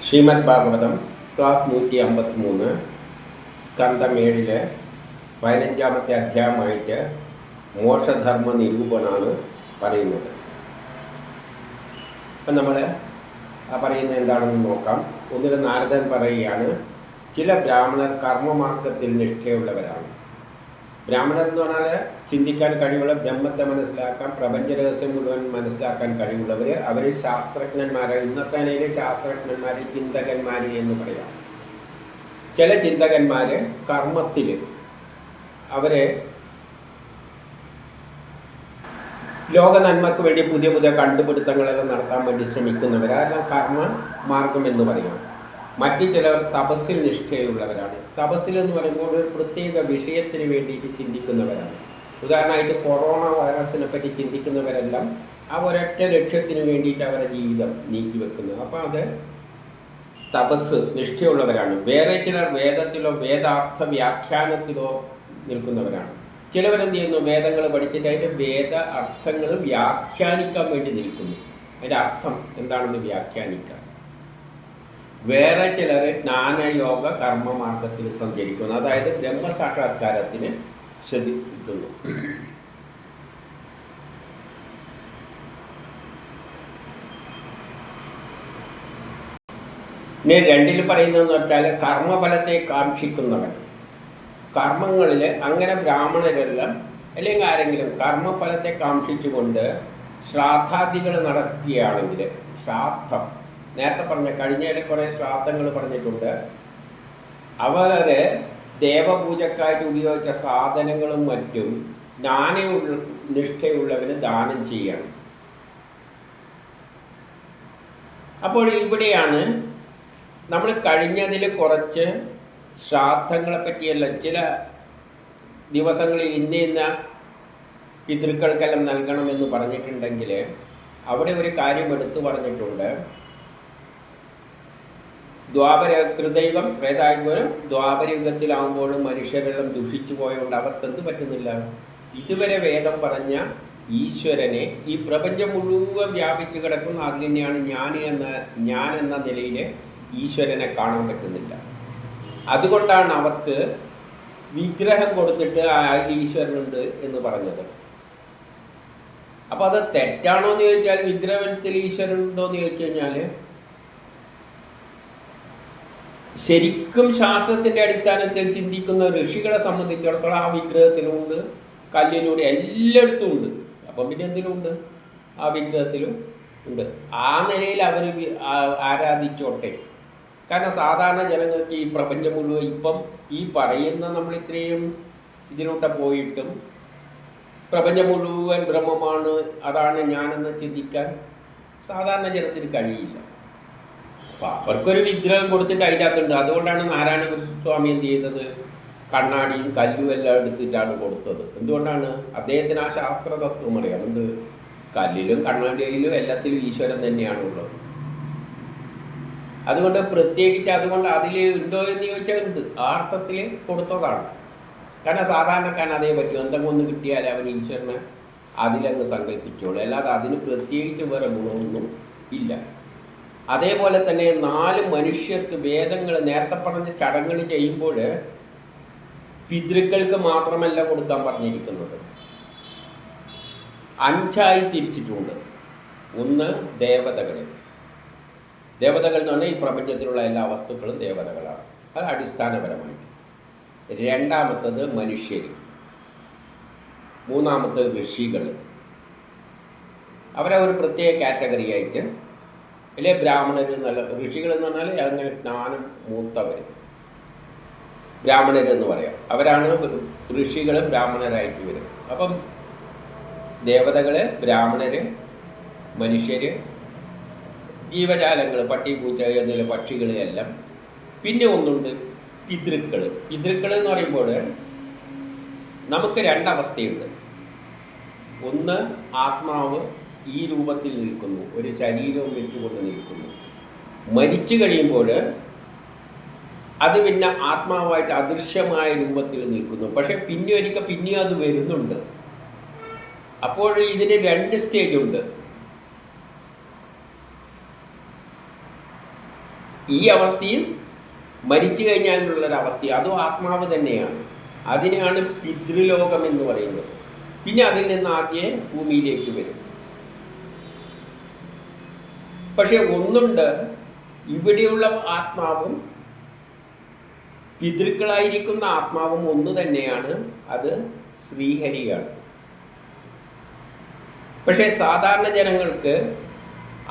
Shrimad Bhagavatam class 153 സ്കന്ധം 7 15-ാമത്തെ അധ്യായമായിട്ട് മോക്ഷധർമ്മ നിരൂപണമാണ് പറയുന്നത്. അപ്പം നമ്മൾ പറയുന്നത് എന്താണെന്ന് നോക്കാം. ഒന്നിൽ നാരദൻ പറയുകയാണ്, ചില ബ്രാഹ്മണർ കർമ്മമാർഗത്തിൽ നിഷ്ഠയുള്ളവരാണ്. ബ്രാഹ്മണർ എന്ന് പറഞ്ഞാൽ ചിന്തിക്കാൻ കഴിവുള്ള, ബ്രഹ്മത്തെ മനസ്സിലാക്കാൻ, പ്രപഞ്ച രഹസ്യം മുഴുവൻ മനസ്സിലാക്കാൻ കഴിവുള്ളവർ. അവർ ശാസ്ത്രജ്ഞന്മാരെ, ഇന്നത്തെ നിലയിൽ ശാസ്ത്രജ്ഞന്മാർ, ചിന്തകന്മാർ എന്ന് പറയാം. ചില ചിന്തകന്മാർ കർമ്മത്തിൽ അവരെ ലോക നന്മക്ക് വേണ്ടി പുതിയ പുതിയ കണ്ടുപിടുത്തങ്ങളെല്ലാം നടത്താൻ വേണ്ടി ശ്രമിക്കുന്നവരെല്ലാം കർമ്മ മാർഗം എന്ന് പറയാം. മറ്റു ചിലർ തപസ്സിൽ നിഷ്ഠയുള്ളവരാണ്. തപസ്സിൽ എന്ന് പറയുമ്പോൾ ഒരു പ്രത്യേക വിഷയത്തിന് വേണ്ടിയിട്ട് ചിന്തിക്കുന്നവരാണ്. ഉദാഹരണമായിട്ട് കൊറോണ വൈറസിനെ പറ്റി ചിന്തിക്കുന്നവരെല്ലാം ആ ഒരൊറ്റ ലക്ഷ്യത്തിന് വേണ്ടിയിട്ട് അവരുടെ ജീവിതം നീക്കിവെക്കുന്നത്. അപ്പോൾ അത് തപസ് നിഷ്ഠയുള്ളവരാണ്. വേറെ ചിലർ വേദത്തിലോ വേദാർത്ഥ വ്യാഖ്യാനത്തിലോ നിൽക്കുന്നവരാണ്. ചിലവരെന്ത് ചെയ്യുന്നു, വേദങ്ങൾ പഠിച്ചിട്ട് അതിൻ്റെ വേദ അർത്ഥങ്ങൾ വ്യാഖ്യാനിക്കാൻ വേണ്ടി നിൽക്കുന്നു. അതിൻ്റെ അർത്ഥം എന്താണെന്ന് വ്യാഖ്യാനിക്കാൻ. വേറെ ചിലർ ജ്ഞാനയോഗ കർമ്മമാർഗത്തിൽ സഞ്ചരിക്കുന്നു, അതായത് ബ്രഹ്മസാക്ഷാത്കാരത്തിന് ശ്രദ്ധിക്കുന്നു. ഇനി രണ്ടിൽ പറയുന്നതെന്ന് വെച്ചാൽ കർമ്മഫലത്തെ കാക്ഷിക്കുന്നവൻ. കർമ്മങ്ങളിൽ അങ്ങനെ ബ്രാഹ്മണരെല്ലാം അല്ലെങ്കിൽ ആരെങ്കിലും കർമ്മഫലത്തെ കാക്ഷിച്ചുകൊണ്ട് ശ്രാദ്ധാദികൾ നടത്തുകയാണെങ്കിൽ, ശ്രാദ്ധം നേരത്തെ പറഞ്ഞ കഴിഞ്ഞതിൽ കുറേ ശ്രാദ്ധങ്ങൾ പറഞ്ഞിട്ടുണ്ട്. അവരെ ദേവപൂജക്കായിട്ട് ഉപയോഗിച്ച സാധനങ്ങളും മറ്റും നിഷ്ഠയുള്ളവന് ദാനം ചെയ്യണം. അപ്പോൾ ഇവിടെയാണ് നമ്മൾ കഴിഞ്ഞതിൽ കുറച്ച് ശ്രാദ്ധങ്ങളെ പറ്റിയല്ല, ചില ദിവസങ്ങളിൽ ഇന്ന പിതൃക്കൾക്കെല്ലാം നൽകണമെന്ന് പറഞ്ഞിട്ടുണ്ടെങ്കിൽ അവിടെ ഒരു കാര്യം എടുത്തു പറഞ്ഞിട്ടുണ്ട്. കൃതയുഗം ത്രേതായുഗം ദ്വാപരയുഗത്തിലാകുമ്പോഴും മനുഷ്യരെല്ലാം ദുഷിച്ചു പോയതുകൊണ്ട് അവർക്കെന്ത് പറ്റുന്നില്ല, ഇതുവരെ വേദം പറഞ്ഞ ഈശ്വരനെ ഈ പ്രപഞ്ചം മുഴുവൻ വ്യാപിച്ചു കിടക്കുന്ന അത് തന്നെയാണ് ഞാൻ എന്ന നിലയിൽ ഈശ്വരനെ കാണാൻ പറ്റുന്നില്ല. അതുകൊണ്ടാണ് അവർക്ക് വിഗ്രഹം കൊടുത്തിട്ട് ഈശ്വരനുണ്ട് എന്ന് പറഞ്ഞത്. അപ്പോൾ അത് തെറ്റാണോ എന്ന് ചോദിച്ചാൽ, വിഗ്രഹത്തിൽ ഈശ്വരനുണ്ടോ എന്ന് ചോദിച്ചു കഴിഞ്ഞാൽ, ശരിക്കും ശാസ്ത്രത്തിൻ്റെ അടിസ്ഥാനത്തിൽ ചിന്തിക്കുന്ന ഋഷികളെ സംബന്ധിച്ചിടത്തോളം ആ വിഗ്രഹത്തിലുമുണ്ട്, കല്ലിലൂടെ എല്ലായിടത്തും ഉണ്ട്. അപ്പം പിന്നെ എന്തിലുണ്ട്, ആ വിഗ്രഹത്തിലും ഉണ്ട്. ആ നിലയിൽ അവർ ആരാധിച്ചോട്ടെ. കാരണം സാധാരണ ജനങ്ങൾക്ക് ഈ പ്രപഞ്ചം മുഴുവൻ ഇപ്പം ഈ പറയുന്ന നമ്മൾ ഇത്രയും ഇതിലൂടെ പോയിട്ടും പ്രപഞ്ചം മുഴുവൻ ബ്രഹ്മമാണ്, അതാണ് ഞാനെന്ന് ചിന്തിക്കാൻ സാധാരണ ജനത്തിന് കഴിയില്ല. അപ്പം അവർക്കൊരു വിഗ്രഹം കൊടുത്തിട്ട് അതിൻ്റെ അകത്തുണ്ട്. അതുകൊണ്ടാണ് നാരായണ ഗുരുസ്വാമി എന്ത് ചെയ്തത്, കണ്ണാടിയും കല്ലും എല്ലാം എടുത്തിട്ടാണ് കൊടുത്തത്. എന്തുകൊണ്ടാണ്, അദ്ദേഹത്തിന് ആ ശാസ്ത്രതത്വം അറിയാം. എന്ത്, കല്ലിലും കണ്ണാടിയിലും എല്ലാത്തിലും ഈശ്വരൻ തന്നെയാണുള്ളത്. അതുകൊണ്ട് പ്രത്യേകിച്ച് അതുകൊണ്ട് അതിൽ ഉണ്ടോ എന്ന് ചോദിച്ചാൽ ഉണ്ട്, ആ അർത്ഥത്തിൽ കൊടുത്തതാണ്. കാരണം സാധാരണക്കാരൻ അതേ പറ്റും, എന്തെങ്കിലും ഒന്ന് കിട്ടിയാൽ അവൻ ഈശ്വരനെ അതിലങ്ങ് സങ്കല്പിച്ചോളൂ, അല്ലാതെ അതിന് പ്രത്യേകിച്ച് വേറെ ഗുണമൊന്നും ഇല്ല. അതേപോലെ തന്നെ 4 മനുഷ്യർക്ക് വേദങ്ങൾ നേരത്തെ പറഞ്ഞ ചടങ്ങുകൾ ചെയ്യുമ്പോൾ പിതൃക്കൾക്ക് മാത്രമല്ല കൊടുക്കാൻ പറഞ്ഞിരിക്കുന്നത്, 5 തിരിച്ചിട്ടുണ്ട്. ഒന്ന് ദേവതകൾ. ദേവതകൾ എന്ന് പറഞ്ഞാൽ ഈ പ്രപഞ്ചത്തിലുള്ള എല്ലാ വസ്തുക്കളും ദേവതകളാണ്, അത് അടിസ്ഥാനപരമായിട്ട്. രണ്ടാമത്തത് മനുഷ്യർ. മൂന്നാമത്തത് ഋഷികൾ. അവരെ ഒരു പ്രത്യേക കാറ്റഗറി ആയിട്ട്, അല്ലെ ബ്രാഹ്മണർ എന്നല്ല, ഋഷികൾ എന്ന് പറഞ്ഞാൽ അങ്ങനെ ജ്ഞാനം മൂത്തവർ, ബ്രാഹ്മണരെന്ന് പറയാം. അവരാണ് ഋഷികൾ, ബ്രാഹ്മണരായിട്ട് വരും. അപ്പം ദേവതകൾ, ബ്രാഹ്മണർ, മനുഷ്യർ, ജീവജാലങ്ങൾ, പട്ടി പൂച്ച എന്നുള്ള പക്ഷികൾ എല്ലാം. പിന്നെ ഒന്നുണ്ട് പിതൃക്കൾ. പിതൃക്കൾ എന്ന് പറയുമ്പോൾ നമുക്ക് 2 അവസ്ഥയുണ്ട്. ഒന്ന്, ആത്മാവ് ഈ രൂപത്തിൽ നിൽക്കുന്നു, ഒരു ശരീരവും വെച്ചുകൊണ്ട് നിൽക്കുന്നു. മരിച്ചു കഴിയുമ്പോൾ അത് പിന്നെ ആത്മാവായിട്ട് അദൃശ്യമായ രൂപത്തിൽ നിൽക്കുന്നു. പക്ഷെ പിന്നെയും അത് വരുന്നുണ്ട്. അപ്പോൾ ഇതിന് 2 സ്റ്റേജുണ്ട്. ഈ അവസ്ഥയും മരിച്ചു കഴിഞ്ഞാലുള്ളൊരവസ്ഥ അതും ആത്മാവ് തന്നെയാണ്. അതിനെയാണ് പിതൃലോകം എന്ന് പറയുന്നത്. പിന്നെ അതിൽ നിന്ന് ആദ്യമേ ഭൂമിയിലേക്ക് വരും. പക്ഷെ ഒന്നുണ്ട്, ഇവിടെയുള്ള ആത്മാവും പിതൃക്കളായിരിക്കുന്ന ആത്മാവും ഒന്ന് തന്നെയാണ്. അത് ശ്രീഹരിയാണ്. പക്ഷേ സാധാരണ ജനങ്ങൾക്ക്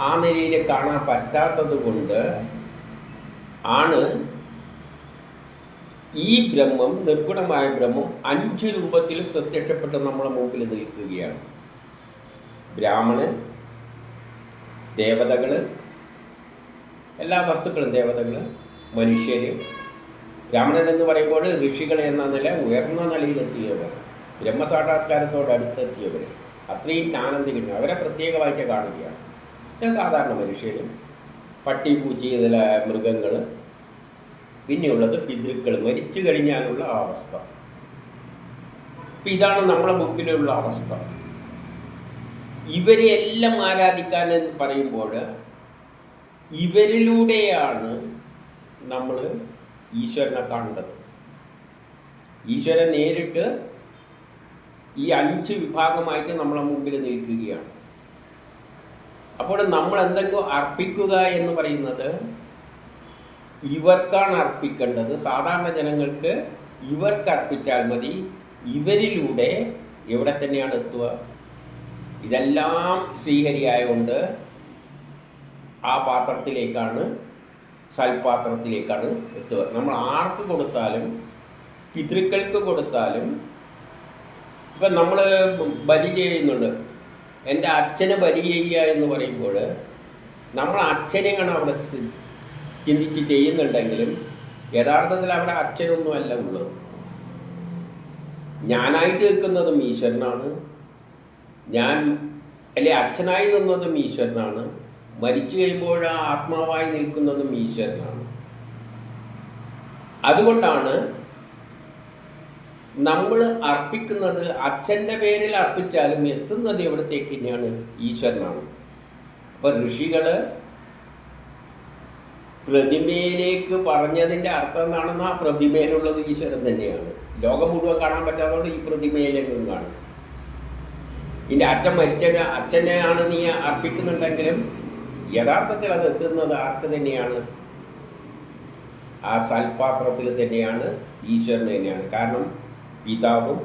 ആ നിലയിൽ കാണാൻ പറ്റാത്തത് കൊണ്ട് ആണ് ഈ ബ്രഹ്മം, നിർഗുണമായ ബ്രഹ്മം 5 രൂപത്തിൽ പ്രത്യക്ഷപ്പെട്ട് നമ്മളെ മുമ്പിൽ നിൽക്കുകയാണ്. ബ്രാഹ്മണൻ, ദേവതകൾ, എല്ലാ വസ്തുക്കളും, ദേവതകൾ, മനുഷ്യർ. ബ്രാഹ്മണൻ എന്ന് പറയുമ്പോൾ ഋഷികൾ എന്ന നില ഉയർന്ന നിലയിലെത്തിയവർ, ബ്രഹ്മസാക്ഷാത്കാരത്തോടടുത്തെത്തിയവർ, അത്രയും ജ്ഞാനം തിരിഞ്ഞു അവരെ പ്രത്യേകമായിട്ട് കാണുകയാണ്. സാധാരണ മനുഷ്യർ, പട്ടി, പൂച്ചി, ഇതിലെ മൃഗങ്ങൾ, പിന്നെയുള്ളത് പിതൃക്കൾ, മരിച്ചു കഴിഞ്ഞാലുള്ള അവസ്ഥ. അപ്പം ഇതാണ് നമ്മളെ മുമ്പിലുള്ള അവസ്ഥ. ഇവരെ എല്ലാം ആരാധിക്കാൻ എന്ന് പറയുമ്പോൾ ഇവരിലൂടെയാണ് നമ്മൾ ഈശ്വരനെ കാണേണ്ടത്. ഈശ്വരൻ നേരിട്ട് ഈ 5 വിഭാഗമായിട്ട് നമ്മളെ മുമ്പിൽ നിൽക്കുകയാണ്. അപ്പോൾ നമ്മൾ എന്തെങ്കിലും അർപ്പിക്കുക എന്ന് പറയുന്നത് ഇവർക്കാണ് അർപ്പിക്കേണ്ടത്. സാധാരണ ജനങ്ങൾക്ക് ഇവർക്ക് അർപ്പിച്ചാൽ മതി. ഇവരിലൂടെ എവിടെ തന്നെയാണ് എത്തുക? ഇതെല്ലാം ശ്രീഹരിയായതുകൊണ്ട് ആ പാത്രത്തിലേക്കാണ്, സൽപാത്രത്തിലേക്കാണ് എത്തുക. നമ്മൾ ആർക്ക് കൊടുത്താലും, പിതൃക്കൾക്ക് കൊടുത്താലും, ഇപ്പം നമ്മൾ ബലി ചെയ്യുന്നുണ്ട്, എൻ്റെ അച്ഛനെ ബലി ചെയ്യുക എന്ന് പറയുമ്പോൾ നമ്മൾ അച്ഛനെയാണ് അവിടെ ചിന്തിച്ച് ചെയ്യുന്നുണ്ടെങ്കിലും യഥാർത്ഥത്തിൽ അവിടെ അച്ഛനൊന്നുമല്ല ഉള്ളത്. ഞാനായിട്ട് നിൽക്കുന്നതും ഈശ്വരനാണ്, ഞാൻ അല്ലെ അച്ഛനായി നിന്നതും ഈശ്വരനാണ്, മരിച്ചു കഴിയുമ്പോൾ ആ ആത്മാവായി നിൽക്കുന്നതും ഈശ്വരനാണ്. അതുകൊണ്ടാണ് നമ്മൾ അർപ്പിക്കുന്നത്, അച്ഛൻ്റെ പേരിൽ അർപ്പിച്ചാലും എത്തുന്നത് എവിടത്തേക്ക് തന്നെയാണ്? ഈശ്വരനാണ്. അപ്പോൾ ഋഷികൾ പ്രതിമയിലേക്ക് പറഞ്ഞതിൻ്റെ അർത്ഥം എന്താണെന്ന്, ആ പ്രതിമയിലുള്ളത് ഈശ്വരൻ തന്നെയാണ്. ലോകം മുഴുവൻ കാണാൻ പറ്റാത്തതുകൊണ്ട് ഈ പ്രതിമയിലേക്കും കാണും. ഇതിൻ്റെ അച്ഛൻ അച്ഛനെയാണ് നീ അർപ്പിക്കുന്നുണ്ടെങ്കിലും യഥാർത്ഥത്തിൽ അത് എത്തുന്നത് ആർക്ക് തന്നെയാണ്? ആ സൽപാത്രത്തിൽ തന്നെയാണ്, ഈശ്വരൻ തന്നെയാണ്. കാരണം പിതാവും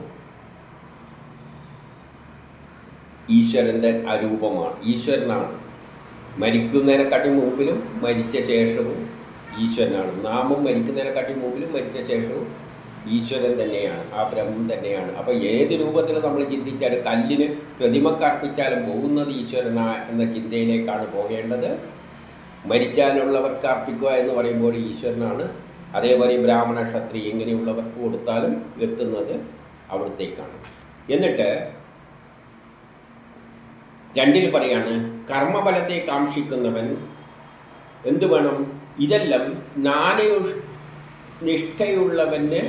ഈശ്വരൻ്റെ അരൂപമാണ്, ഈശ്വരനാണ്. മരിക്കുന്നതിനെക്കാട്ടി മുമ്പിലും മരിച്ച ശേഷവും ഈശ്വരനാണ്. നാമും മരിക്കുന്നതിനെക്കാട്ടി മുമ്പിലും മരിച്ച ശേഷവും ഈശ്വരൻ തന്നെയാണ്, ആ ബ്രഹ്മം തന്നെയാണ്. അപ്പോൾ ഏത് രൂപത്തിൽ നമ്മൾ ചിന്തിച്ചാലും, കല്ലിന് പ്രതിമക്ക് അർപ്പിച്ചാലും പോകുന്നത് ഈശ്വരനാ എന്ന ചിന്തയിലേക്കാണ് പോകേണ്ടത്. മരിക്കാനുള്ളവർക്ക് അർപ്പിക്കുക എന്ന് പറയുമ്പോൾ ഈശ്വരനാണ്. അതേപോലെ ബ്രാഹ്മണ, ക്ഷത്രിയ ഇങ്ങനെയുള്ളവർക്ക് കൊടുത്താലും എത്തുന്നത് അവിടത്തേക്കാണ്. എന്നിട്ട് 2 പറയാണ്, കർമ്മഫലത്തെ കാക്ഷിക്കുന്നവൻ എന്ത് വേണം? ഇതെല്ലാം ജ്ഞാനനിഷ്ഠയുള്ളവന്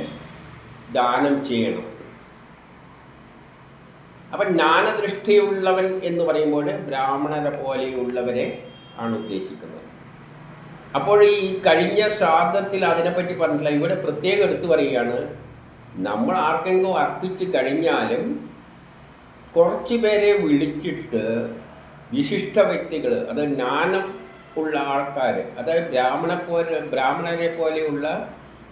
ദാനം ചെയ്യണം. അപ്പം ജ്ഞാനദൃഷ്ടിയുള്ളവൻ എന്ന് പറയുമ്പോൾ ബ്രാഹ്മണരെ പോലെയുള്ളവരെ ആണ് ഉദ്ദേശിക്കുന്നത്. അപ്പോൾ ഈ കഴിഞ്ഞ ശ്രാദ്ധത്തിൽ അതിനെപ്പറ്റി പറഞ്ഞില്ല, ഇവിടെ പ്രത്യേകം എടുത്തു പറയുകയാണ്, നമ്മൾ ആർക്കെങ്കിലും അർപ്പിച്ച് കഴിഞ്ഞാലും കുറച്ച് പേരെ വിളിച്ചിട്ട് വിശിഷ്ട വ്യക്തികൾ, അത് ജ്ഞാനം ഉള്ള ആൾക്കാർ, അതായത് ബ്രാഹ്മണരെ പോലെയുള്ള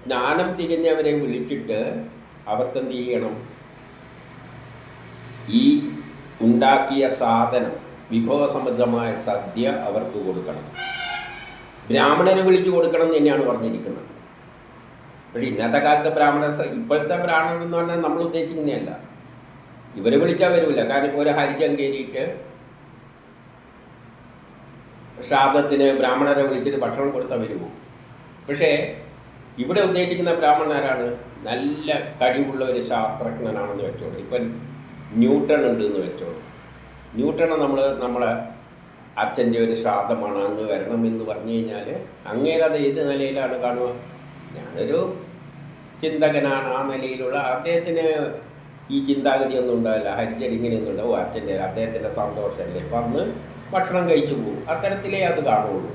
ജ്ഞാനം തികഞ്ഞവരെ വിളിച്ചിട്ട് അവർക്കെന്ത് ചെയ്യണം? ഈ ഉണ്ടാക്കിയ സാധനം, വിഭവസമൃദ്ധമായ സദ്യ അവർക്ക് കൊടുക്കണം. ബ്രാഹ്മണനെ വിളിച്ചു കൊടുക്കണം എന്ന് തന്നെയാണ് പറഞ്ഞിരിക്കുന്നത്. പക്ഷേ ഇന്നത്തെ കാലത്തെ ഇപ്പോഴത്തെ ബ്രാഹ്മണൻ എന്ന് പറഞ്ഞാൽ നമ്മൾ ഉദ്ദേശിക്കുന്നതല്ല. ഇവരെ വിളിച്ചാൽ വരില്ല. കാരണം ഇപ്പോൾ ഒരു ഹരിജൻ കയറിയിട്ട് ശ്രാദ്ധത്തിന് ബ്രാഹ്മണരെ വിളിച്ചിട്ട് ഭക്ഷണം കൊടുത്താൽ വരുമോ? പക്ഷേ ഇവിടെ ഉദ്ദേശിക്കുന്ന ബ്രാഹ്മണനാരാണ്? നല്ല കഴിവുള്ള ഒരു ശാസ്ത്രജ്ഞനാണെന്ന് വെച്ചോളൂ. ഇപ്പം ന്യൂട്ടൺ ഉണ്ട് എന്ന് വെച്ചോളൂ. ന്യൂട്ടനെ നമ്മളെ അച്ഛൻ്റെ ഒരു ശ്രാദ്ധമാണ്, അങ്ങ് വരണം എന്ന് പറഞ്ഞു കഴിഞ്ഞാൽ അങ്ങേരത് ഏത് നിലയിലാണ് കാണുക? ഞാനൊരു ചിന്തകനാണ്, ആ നിലയിലുള്ള അദ്ദേഹത്തിന് ഈ ചിന്താഗതിയൊന്നും ഉണ്ടാവില്ല. ഹരിജൻ ഇങ്ങനെയൊന്നും ഉണ്ടാവും. അച്ഛൻ്റെ അദ്ദേഹത്തിൻ്റെ സന്തോഷമല്ലേ, വന്ന് ഭക്ഷണം കഴിച്ചു പോകും. അത്തരത്തിലേ അത് കാണുള്ളൂ.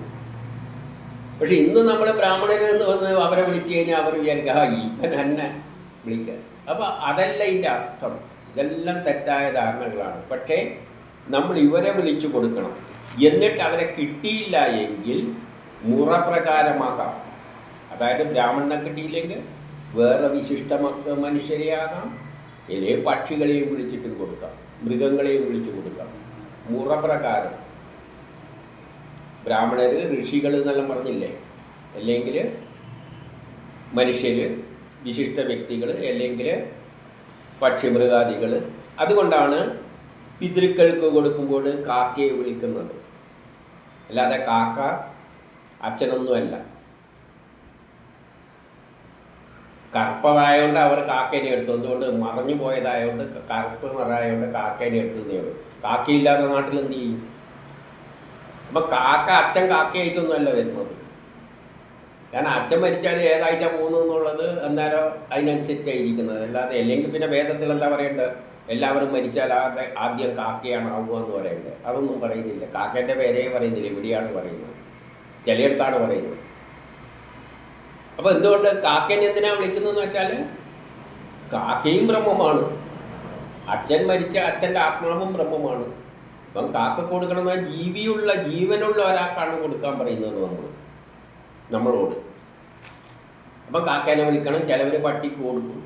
പക്ഷെ ഇന്ന് നമ്മൾ ബ്രാഹ്മണരിൽ നിന്ന് വന്ന് അവരെ വിളിച്ചു കഴിഞ്ഞാൽ അവർ വിചാരിക്കുക ഇവൻ എന്നെ വിളിക്കുക. അപ്പം അതല്ല ഇതിൻ്റെ അർത്ഥം. ഇതെല്ലാം തെറ്റായ ധാരണകളാണ്. പക്ഷേ നമ്മൾ ഇവരെ വിളിച്ചു കൊടുക്കണം. എന്നിട്ട് അവരെ കിട്ടിയില്ല എങ്കിൽ മുറപ്രകാരമാകാം. അതായത് ബ്രാഹ്മണനെ കിട്ടിയില്ലെങ്കിൽ വേറെ വിശിഷ്ട മനുഷ്യരെയാകാം, അല്ലെങ്കിൽ പക്ഷികളെയും വിളിച്ചിട്ടും കൊടുക്കാം, മൃഗങ്ങളെയും വിളിച്ചു കൊടുക്കാം. മുറപ്രകാരം ബ്രാഹ്മണർ, ഋഷികൾ എന്നെല്ലാം പറഞ്ഞില്ലേ, അല്ലെങ്കിൽ മനുഷ്യർ, വിശിഷ്ട വ്യക്തികൾ, അല്ലെങ്കിൽ പക്ഷിമൃഗാദികൾ. അതുകൊണ്ടാണ് പിതൃക്കൾക്ക് കൊടുക്കുമ്പോൾ കാക്കയെ വിളിക്കുന്നത്. അല്ലാതെ കാക്ക അച്ഛനൊന്നുമല്ല. കറുപ്പതായതുകൊണ്ട് അവർ കാക്കേനെ എടുത്തു. എന്തുകൊണ്ട്? മറഞ്ഞു പോയതായതുകൊണ്ട്, കറുപ്പ് നിറമായതുകൊണ്ട് കാക്കേനെ എടുത്തതേ ഉള്ളൂ. കാക്കയില്ലാത്ത നാട്ടിൽ എന്ത് ചെയ്യും? അപ്പം കാക്ക അച്ഛൻ കാക്കയായിട്ടൊന്നുമല്ല വരുന്നത്. കാരണം അച്ഛൻ മരിച്ചാൽ ഏതായിട്ടാണ് പോകുന്നത് എന്നുള്ളത് അന്നേരം അതിനനുസരിച്ചായിരിക്കുന്നത്. അല്ലാതെ അല്ലെങ്കിൽ പിന്നെ വേദത്തിൽ എന്താ പറയേണ്ടത്? എല്ലാവരും മരിച്ചാൽ ആദ്യം കാക്കയാണ് ആവുക എന്ന് പറയേണ്ടത്. അതൊന്നും പറയുന്നില്ല. കാക്കേൻ്റെ പേരേ പറയുന്നില്ല. ഇവിടെയാണ് പറയുന്നത്, ചിലയിടത്താണ് പറയുന്നത്. അപ്പോൾ എന്തുകൊണ്ട് കാക്കേനെ എന്തിനാണ് വിളിക്കുന്നതെന്ന് വെച്ചാൽ കാക്കയും ബ്രഹ്മമാണ്. അച്ഛൻ മരിച്ച അച്ഛൻ്റെ ആത്മാവും ബ്രഹ്മമാണ്. അപ്പം കാക്ക കൊടുക്കണമെന്ന് ജീവനുള്ള ഒരാൾക്കാണ് കൊടുക്കാൻ പറയുന്നത് നമ്മളോട്. അപ്പം കാക്കേനെ വിളിക്കണം. ചിലവർ പട്ടിക്ക് കൊടുക്കും.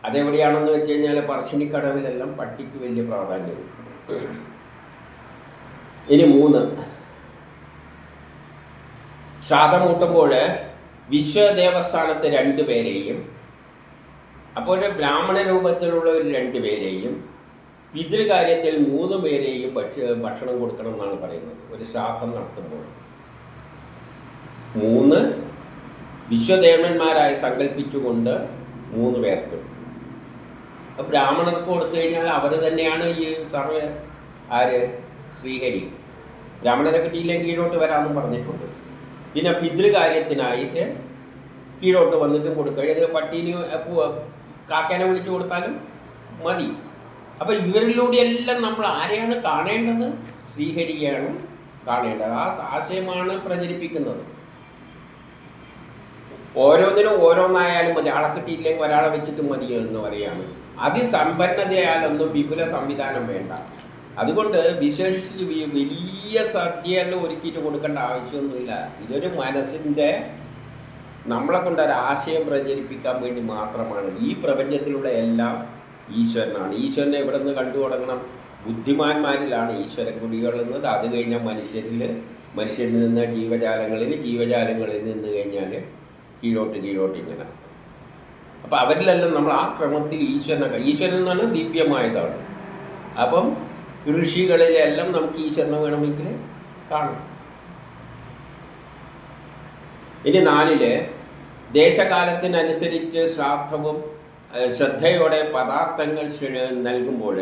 അതെവിടെയാണെന്ന് വെച്ച് കഴിഞ്ഞാൽ പറശ്ശിനിക്കടവിലെല്ലാം പട്ടിക്ക് വലിയ പ്രാധാന്യം. ഇനി 3, ശ്രാദ്ധമൂട്ടുമ്പോൾ വിശ്വദേവസ്ഥാനത്ത് 2 പേരെയും, അപ്പോൾ ബ്രാഹ്മണ രൂപത്തിലുള്ള ഒരു 2 പേരെയും, പിതൃകാര്യത്തിൽ 3 പേരെയും ഭക്ഷണം കൊടുക്കണം എന്നാണ് പറയുന്നത്. ഒരു ശ്രാദ്ധം നടത്തുമ്പോൾ 3 വിശ്വദേവന്മാരായി സങ്കല്പിച്ചുകൊണ്ട് 3 പേർക്ക്. ബ്രാഹ്മണർക്ക് കൊടുത്തു കഴിഞ്ഞാൽ അവർ തന്നെയാണ് ഈ ശ്രീഹരി. ബ്രാഹ്മണരെ കിട്ടിയില്ലെങ്കിൽ കീഴോട്ട് വരാമെന്നും പറഞ്ഞിട്ടുണ്ട്. പിന്നെ പിതൃകാര്യത്തിനായിട്ട് കീഴോട്ട് വന്നിട്ടും കൊടുക്കുക. ഇത് പട്ടീന് കാക്കേനെ വിളിച്ചു കൊടുത്താലും മതി. അപ്പം ഇവരിലൂടെയെല്ലാം നമ്മൾ ആരെയാണ് കാണേണ്ടത്? ശ്രീഹരിയാണ് കാണേണ്ടത്. ആ ആശയമാണ് പ്രചരിപ്പിക്കുന്നത്. ഓരോന്നിനും ഓരോന്നായാലും മതി. ആളെ കിട്ടിയില്ലെങ്കിൽ ഒരാളെ വെച്ചിട്ട് മതി എന്ന് പറയാണ്. അതിസമ്പന്നതയാലൊന്നും വിപുല സംവിധാനം വേണ്ട. അതുകൊണ്ട് വിശേഷിച്ച് വലിയ സദ്യയെല്ലാം ഒരുക്കിയിട്ട് കൊടുക്കേണ്ട ആവശ്യമൊന്നുമില്ല. ഇതൊരു മനസ്സിൻ്റെ നമ്മളെ കൊണ്ടൊരാശയം പ്രചരിപ്പിക്കാൻ വേണ്ടി മാത്രമാണ്. ഈ പ്രപഞ്ചത്തിലുള്ള എല്ലാം ഈശ്വരനാണ്. ഈശ്വരനെ എവിടെ നിന്ന് കണ്ടു തുടങ്ങണം? ബുദ്ധിമാന്മാരിലാണ് ഈശ്വരൻ കുടികൊള്ളുന്നത്. അത് കഴിഞ്ഞാൽ മനുഷ്യരിൽ നിന്ന് ജീവജാലങ്ങളിൽ നിന്ന് കഴിഞ്ഞാൽ കീഴോട്ട് ഇങ്ങനെ. അപ്പം അവരിലെല്ലാം നമ്മൾ ആ ക്രമത്തിൽ ഈശ്വരൻ എന്ന് പറഞ്ഞാൽ ദിവ്യമായതാണ്. അപ്പം ഋഷികളിലെല്ലാം നമുക്ക് ഈശ്വരനെ വേണമെങ്കിൽ കാണാം. ഇനി 4 ദേശകാലത്തിനനുസരിച്ച് ശ്രാദ്ധവും ശ്രദ്ധയോടെ പദാർത്ഥങ്ങൾ നൽകുമ്പോൾ,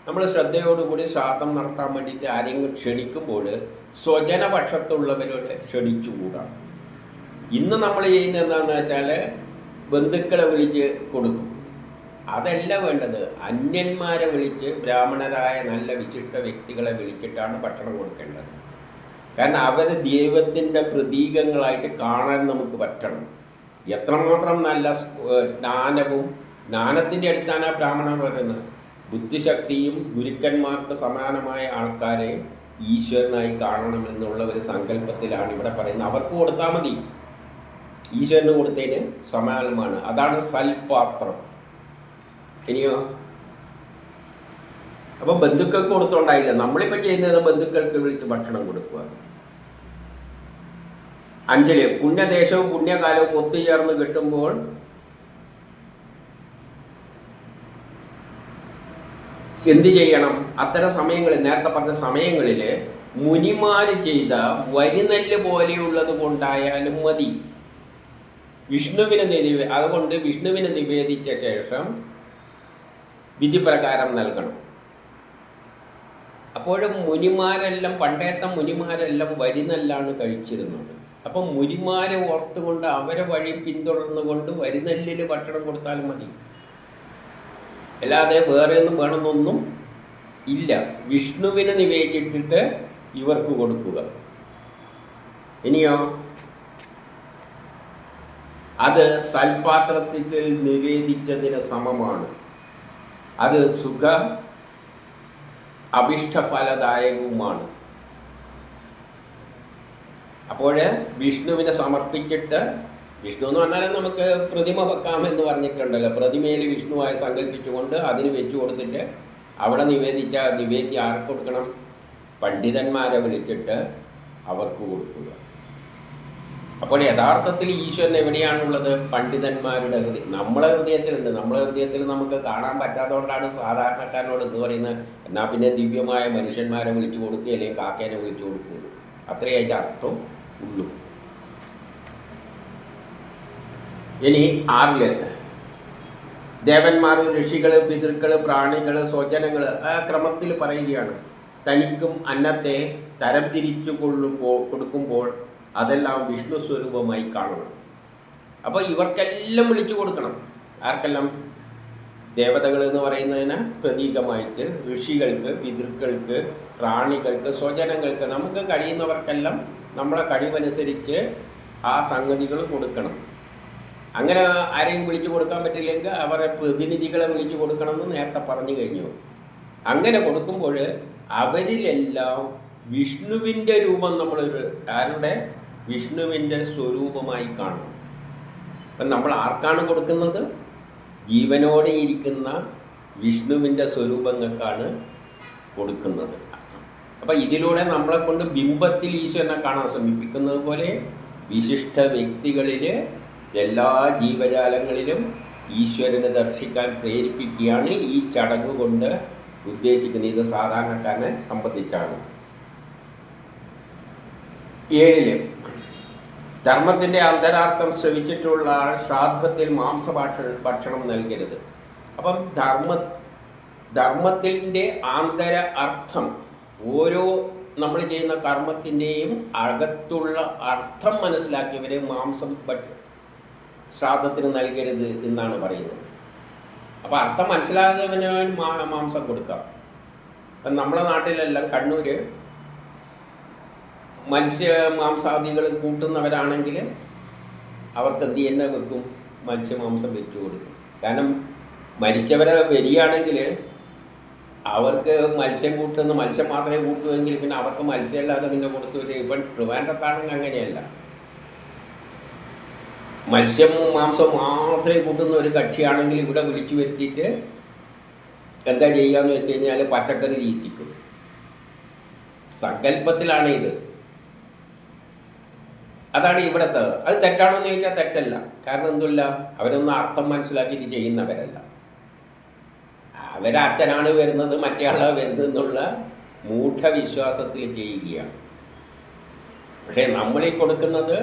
നമ്മൾ ശ്രദ്ധയോടുകൂടി ശ്രാദ്ധം നടത്താൻ വേണ്ടിയിട്ട് ആരെങ്കിലും ക്ഷണിക്കുമ്പോൾ സ്വജനപക്ഷത്തുള്ളവരോട് ക്ഷണിച്ചുകൂടാം. ഇന്ന് നമ്മൾ ചെയ്യുന്നത് എന്താണെന്ന് വെച്ചാൽ ബന്ധുക്കളെ വിളിച്ച് കൊടുക്കും. അതല്ല വേണ്ടത്. അന്യന്മാരെ വിളിച്ച്, ബ്രാഹ്മണരായ നല്ല വിശിഷ്ട വ്യക്തികളെ വിളിച്ചിട്ടാണ് ഭക്ഷണം കൊടുക്കേണ്ടത്. കാരണം അവർ ദൈവത്തിൻ്റെ പ്രതീകങ്ങളായിട്ട് കാണാൻ നമുക്ക് പറ്റണം. എത്രമാത്രം നല്ല ജ്ഞാനത്തിൻ്റെ അടിസ്ഥാന ബ്രാഹ്മണർ പറയുന്നത്. ബുദ്ധിശക്തിയും ഗുരുക്കന്മാർക്ക് സമാനമായ ആൾക്കാരെ ഈശ്വരനായി കാണണമെന്നുള്ള ഒരു സങ്കല്പത്തിലാണ് ഇവിടെ പറയുന്നത്. അവർക്ക് കൊടുത്താൽ മതി. ഈശ്വരന് കൊടുത്തതിന് സമാനമാണ്. അതാണ് സൽപാത്രം. ഇനിയോ അപ്പം ബന്ധുക്കൾക്ക് കൊടുത്തോണ്ടായില്ല. നമ്മളിപ്പോൾ ചെയ്യുന്നത് ബന്ധുക്കൾക്ക് വിളിച്ച് ഭക്ഷണം കൊടുക്കുക. 5 പുണ്യദേശവും പുണ്യകാലവും ഒത്തുചേർന്ന് കിട്ടുമ്പോൾ എന്ത് ചെയ്യണം? അത്തരം സമയങ്ങളിൽ, നേരത്തെ പറഞ്ഞ സമയങ്ങളിൽ മുനിമാർ ചെയ്ത വരിനെല്ല് പോലെയുള്ളത് കൊണ്ടായാലും മതി. അതുകൊണ്ട് വിഷ്ണുവിന് നിവേദിച്ച ശേഷം വിധിപ്രകാരം നൽകണം. അപ്പോഴും പണ്ടത്തെ മുനിമാരെല്ലാം വരിനെല്ലാണ് കഴിച്ചിരുന്നത്. അപ്പം മുനിമാരെ ഓർത്തുകൊണ്ട് അവരെ വഴി പിന്തുടർന്നുകൊണ്ട് വരിനെല്ലിൽ ഭക്ഷണം കൊടുത്താലും മതി. അല്ലാതെ വേറെ ഒന്നും വേണമെന്നൊന്നും ഇല്ല. വിഷ്ണുവിനെ നിവേദിച്ചിട്ട് ഇവർക്ക് കൊടുക്കുക. ഇനിയോ അത് സൽപാത്രത്തിൽ നിവേദിച്ചതിന് സമമാണ്. അത് സുഖ അഭിഷ്ടഫലദായകവുമാണ്. അപ്പോൾ വിഷ്ണുവിനെ സമർപ്പിച്ചിട്ട്, വിഷ്ണു എന്ന് പറഞ്ഞാൽ നമുക്ക് പ്രതിമ വെക്കാമെന്ന് പറഞ്ഞിട്ടുണ്ടല്ലോ, പ്രതിമയിൽ വിഷ്ണുവായി സങ്കല്പിച്ചുകൊണ്ട് അതിന് വെച്ചു കൊടുത്തിട്ട് അവിടെ നിവേദിച്ച നിവേദ്യം ആർക്ക് കൊടുക്കണം? പണ്ഡിതന്മാരെ വിളിച്ചിട്ട് അവർക്ക് കൊടുക്കുക. അപ്പോൾ യഥാർത്ഥത്തിൽ ഈശ്വരൻ എവിടെയാണുള്ളത്? പണ്ഡിതന്മാരുടെ ഹൃദയം. നമ്മളെ ഹൃദയത്തിലുണ്ട്. നമ്മളെ ഹൃദയത്തിൽ നമുക്ക് കാണാൻ പറ്റാത്തതുകൊണ്ടാണ് സാധാരണക്കാരനോട് എന്ന് പറയുന്നത്, എന്നാൽ പിന്നെ ദിവ്യമായ മനുഷ്യന്മാരെ വിളിച്ചു കൊടുക്കുക, അല്ലെങ്കിൽ കാക്കേനെ വിളിച്ചു കൊടുക്കുക. അത്രയേ അതിൻ്റെ അർത്ഥം ഉള്ളൂ. ഇനി 6 ദേവന്മാർ, ഋഷികൾ, പിതൃക്കൾ, പ്രാണികൾ, സ്വജനങ്ങൾ ആ ക്രമത്തിൽ പറയുകയാണ്. തനിക്കും അന്നത്തെ തരംതിരിച്ചു കൊടുക്കുമ്പോൾ അതെല്ലാം വിഷ്ണു സ്വരൂപമായി കാണണം. അപ്പോൾ ഇവർക്കെല്ലാം വിളിച്ചു കൊടുക്കണം. ആർക്കെല്ലാം? ദേവതകൾ എന്ന് പറയുന്നതിന് പ്രതീകമായിട്ട് ഋഷികൾക്ക്, പിതൃക്കൾക്ക്, പ്രാണികൾക്ക്, സ്വജനങ്ങൾക്ക്, നമുക്ക് കഴിയുന്നവർക്കെല്ലാം നമ്മളെ കഴിവനുസരിച്ച് ആ സംഗതികൾ കൊടുക്കണം. അങ്ങനെ ആരെയും വിളിച്ചു കൊടുക്കാൻ പറ്റില്ലെങ്കിൽ അവരെ പ്രതിനിധികളെ വിളിച്ചു കൊടുക്കണമെന്ന് നേരത്തെ പറഞ്ഞു കഴിഞ്ഞു. അങ്ങനെ കൊടുക്കുമ്പോൾ അവരിലെല്ലാം വിഷ്ണുവിൻ്റെ രൂപം നമ്മളൊരു ആരുടെ? വിഷ്ണുവിൻ്റെ സ്വരൂപമായി കാണും. അപ്പം നമ്മൾ ആർക്കാണ് കൊടുക്കുന്നത്? ജീവനോടെ ഇരിക്കുന്ന വിഷ്ണുവിൻ്റെ സ്വരൂപങ്ങൾക്കാണ് കൊടുക്കുന്നത്. അപ്പം ഇതിലൂടെ നമ്മളെ കൊണ്ട് ബിംബത്തിൽ ഈശ്വരനെ കാണാൻ ശ്രമിപ്പിക്കുന്നത് പോലെ വിശിഷ്ട വ്യക്തികളിൽ, എല്ലാ ജീവജാലങ്ങളിലും ഈശ്വരനെ ദർശിക്കാൻ പ്രേരിപ്പിക്കുകയാണ് ഈ ചടങ്ങ് കൊണ്ട് ഉദ്ദേശിക്കുന്നത്. ഇത് സാധാരണക്കാരനെ സംബന്ധിച്ചാണ്. 7 ധർമ്മത്തിൻ്റെ അന്തരാർത്ഥം ശ്രവിച്ചിട്ടുള്ള ശ്രാദ്ധത്തിൽ ഭക്ഷണം നൽകരുത്. അപ്പം ധർമ്മത്തിൻ്റെ ആന്തര അർത്ഥം, ഓരോ നമ്മൾ ചെയ്യുന്ന കർമ്മത്തിൻ്റെയും അകത്തുള്ള അർത്ഥം മനസ്സിലാക്കിയവരെ ശ്രാദ്ധത്തിന് നൽകരുത് എന്നാണ് പറയുന്നത്. അപ്പോൾ അർത്ഥം മനസ്സിലാകാത്തവന് മാംസം കൊടുക്കാം. അപ്പം നമ്മളെ നാട്ടിലെല്ലാം കണ്ണൂർ മാംസാദികൾ കൂട്ടുന്നവരാണെങ്കിൽ അവർക്ക് എന്ത് ചെയ്യുന്ന വെക്കും? മത്സ്യമാംസം വെച്ചു കൊടുക്കും. കാരണം മരിച്ചവരെ വരികയാണെങ്കിൽ അവർക്ക് മത്സ്യം മാത്രമേ കൂട്ടുമെങ്കിൽ പിന്നെ അവർക്ക് മത്സ്യമല്ലാതെ പിന്നെ കൊടുത്തു വരിക. ഇപ്പം ട്രിവാൻഡ്രത്താണെങ്കിൽ അങ്ങനെയല്ല. മാംസം മാത്രമേ കൂട്ടുന്ന ഒരു കക്ഷിയാണെങ്കിൽ ഇവിടെ വിളിച്ചു വരുത്തിയിട്ട് എന്താ ചെയ്യാന്ന് വെച്ച് കഴിഞ്ഞാൽ പച്ചക്കറി തീറ്റിക്കും. സങ്കല്പത്തിലാണ് ഇത്. അതാണ് ഇവിടുത്തെ. അത് തെറ്റാണോ എന്ന് ചോദിച്ചാൽ തെറ്റല്ല. കാരണം എന്തില്ല, അവരൊന്നും അർത്ഥം മനസ്സിലാക്കിയിട്ട് ചെയ്യുന്നവരല്ല. അവരച്ഛനാണ് വരുന്നത്, മറ്റേ ആളാണ് വരുന്നത് എന്നുള്ള മൂഢവിശ്വാസത്തിൽ ചെയ്യുകയാണ്. പക്ഷേ നമ്മളീ കൊടുക്കുന്നത്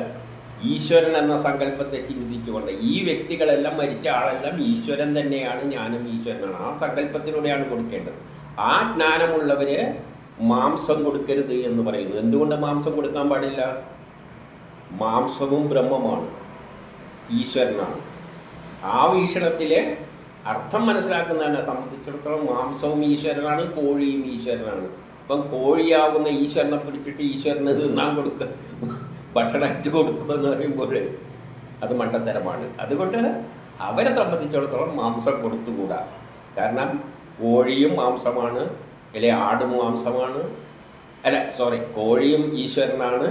ഈശ്വരൻ എന്ന സങ്കല്പത്തെ ചിന്തിച്ചുകൊണ്ട്, ഈ വ്യക്തികളെല്ലാം, മരിച്ച ആളെല്ലാം ഈശ്വരൻ തന്നെയാണ്, ഞാനും ഈശ്വരനാണ്, ആ സങ്കല്പത്തിലൂടെയാണ് കൊടുക്കേണ്ടത്. ആ ജ്ഞാനമുള്ളവർ മാംസം കൊടുക്കരുത് എന്ന് പറയുന്നു. എന്തുകൊണ്ട് മാംസം കൊടുക്കാൻ പാടില്ല? മാംസവും ബ്രഹ്മമാണ്, ഈശ്വരനാണ്. ആ വീക്ഷണത്തിലെ അർത്ഥം മനസ്സിലാക്കുന്നതിനെ സംബന്ധിച്ചിടത്തോളം മാംസവും ഈശ്വരനാണ്, കോഴിയും ഈശ്വരനാണ്. അപ്പം കോഴിയാവുന്ന ഈശ്വരനെ പിടിച്ചിട്ട് ഈശ്വരന് തിന്നാൻ കൊടുക്കുക, ഭക്ഷണമായിട്ട് കൊടുക്കുക എന്ന് പറയുമ്പോൾ അത് മണ്ടത്തരമാണ്. അതുകൊണ്ട് അവരെ സംബന്ധിച്ചിടത്തോളം മാംസം കൊടുത്തുകൂടാ. കാരണം കോഴിയും മാംസമാണ്, അല്ലെ ആടും മാംസമാണ്, കോഴിയും ഈശ്വരനാണ്,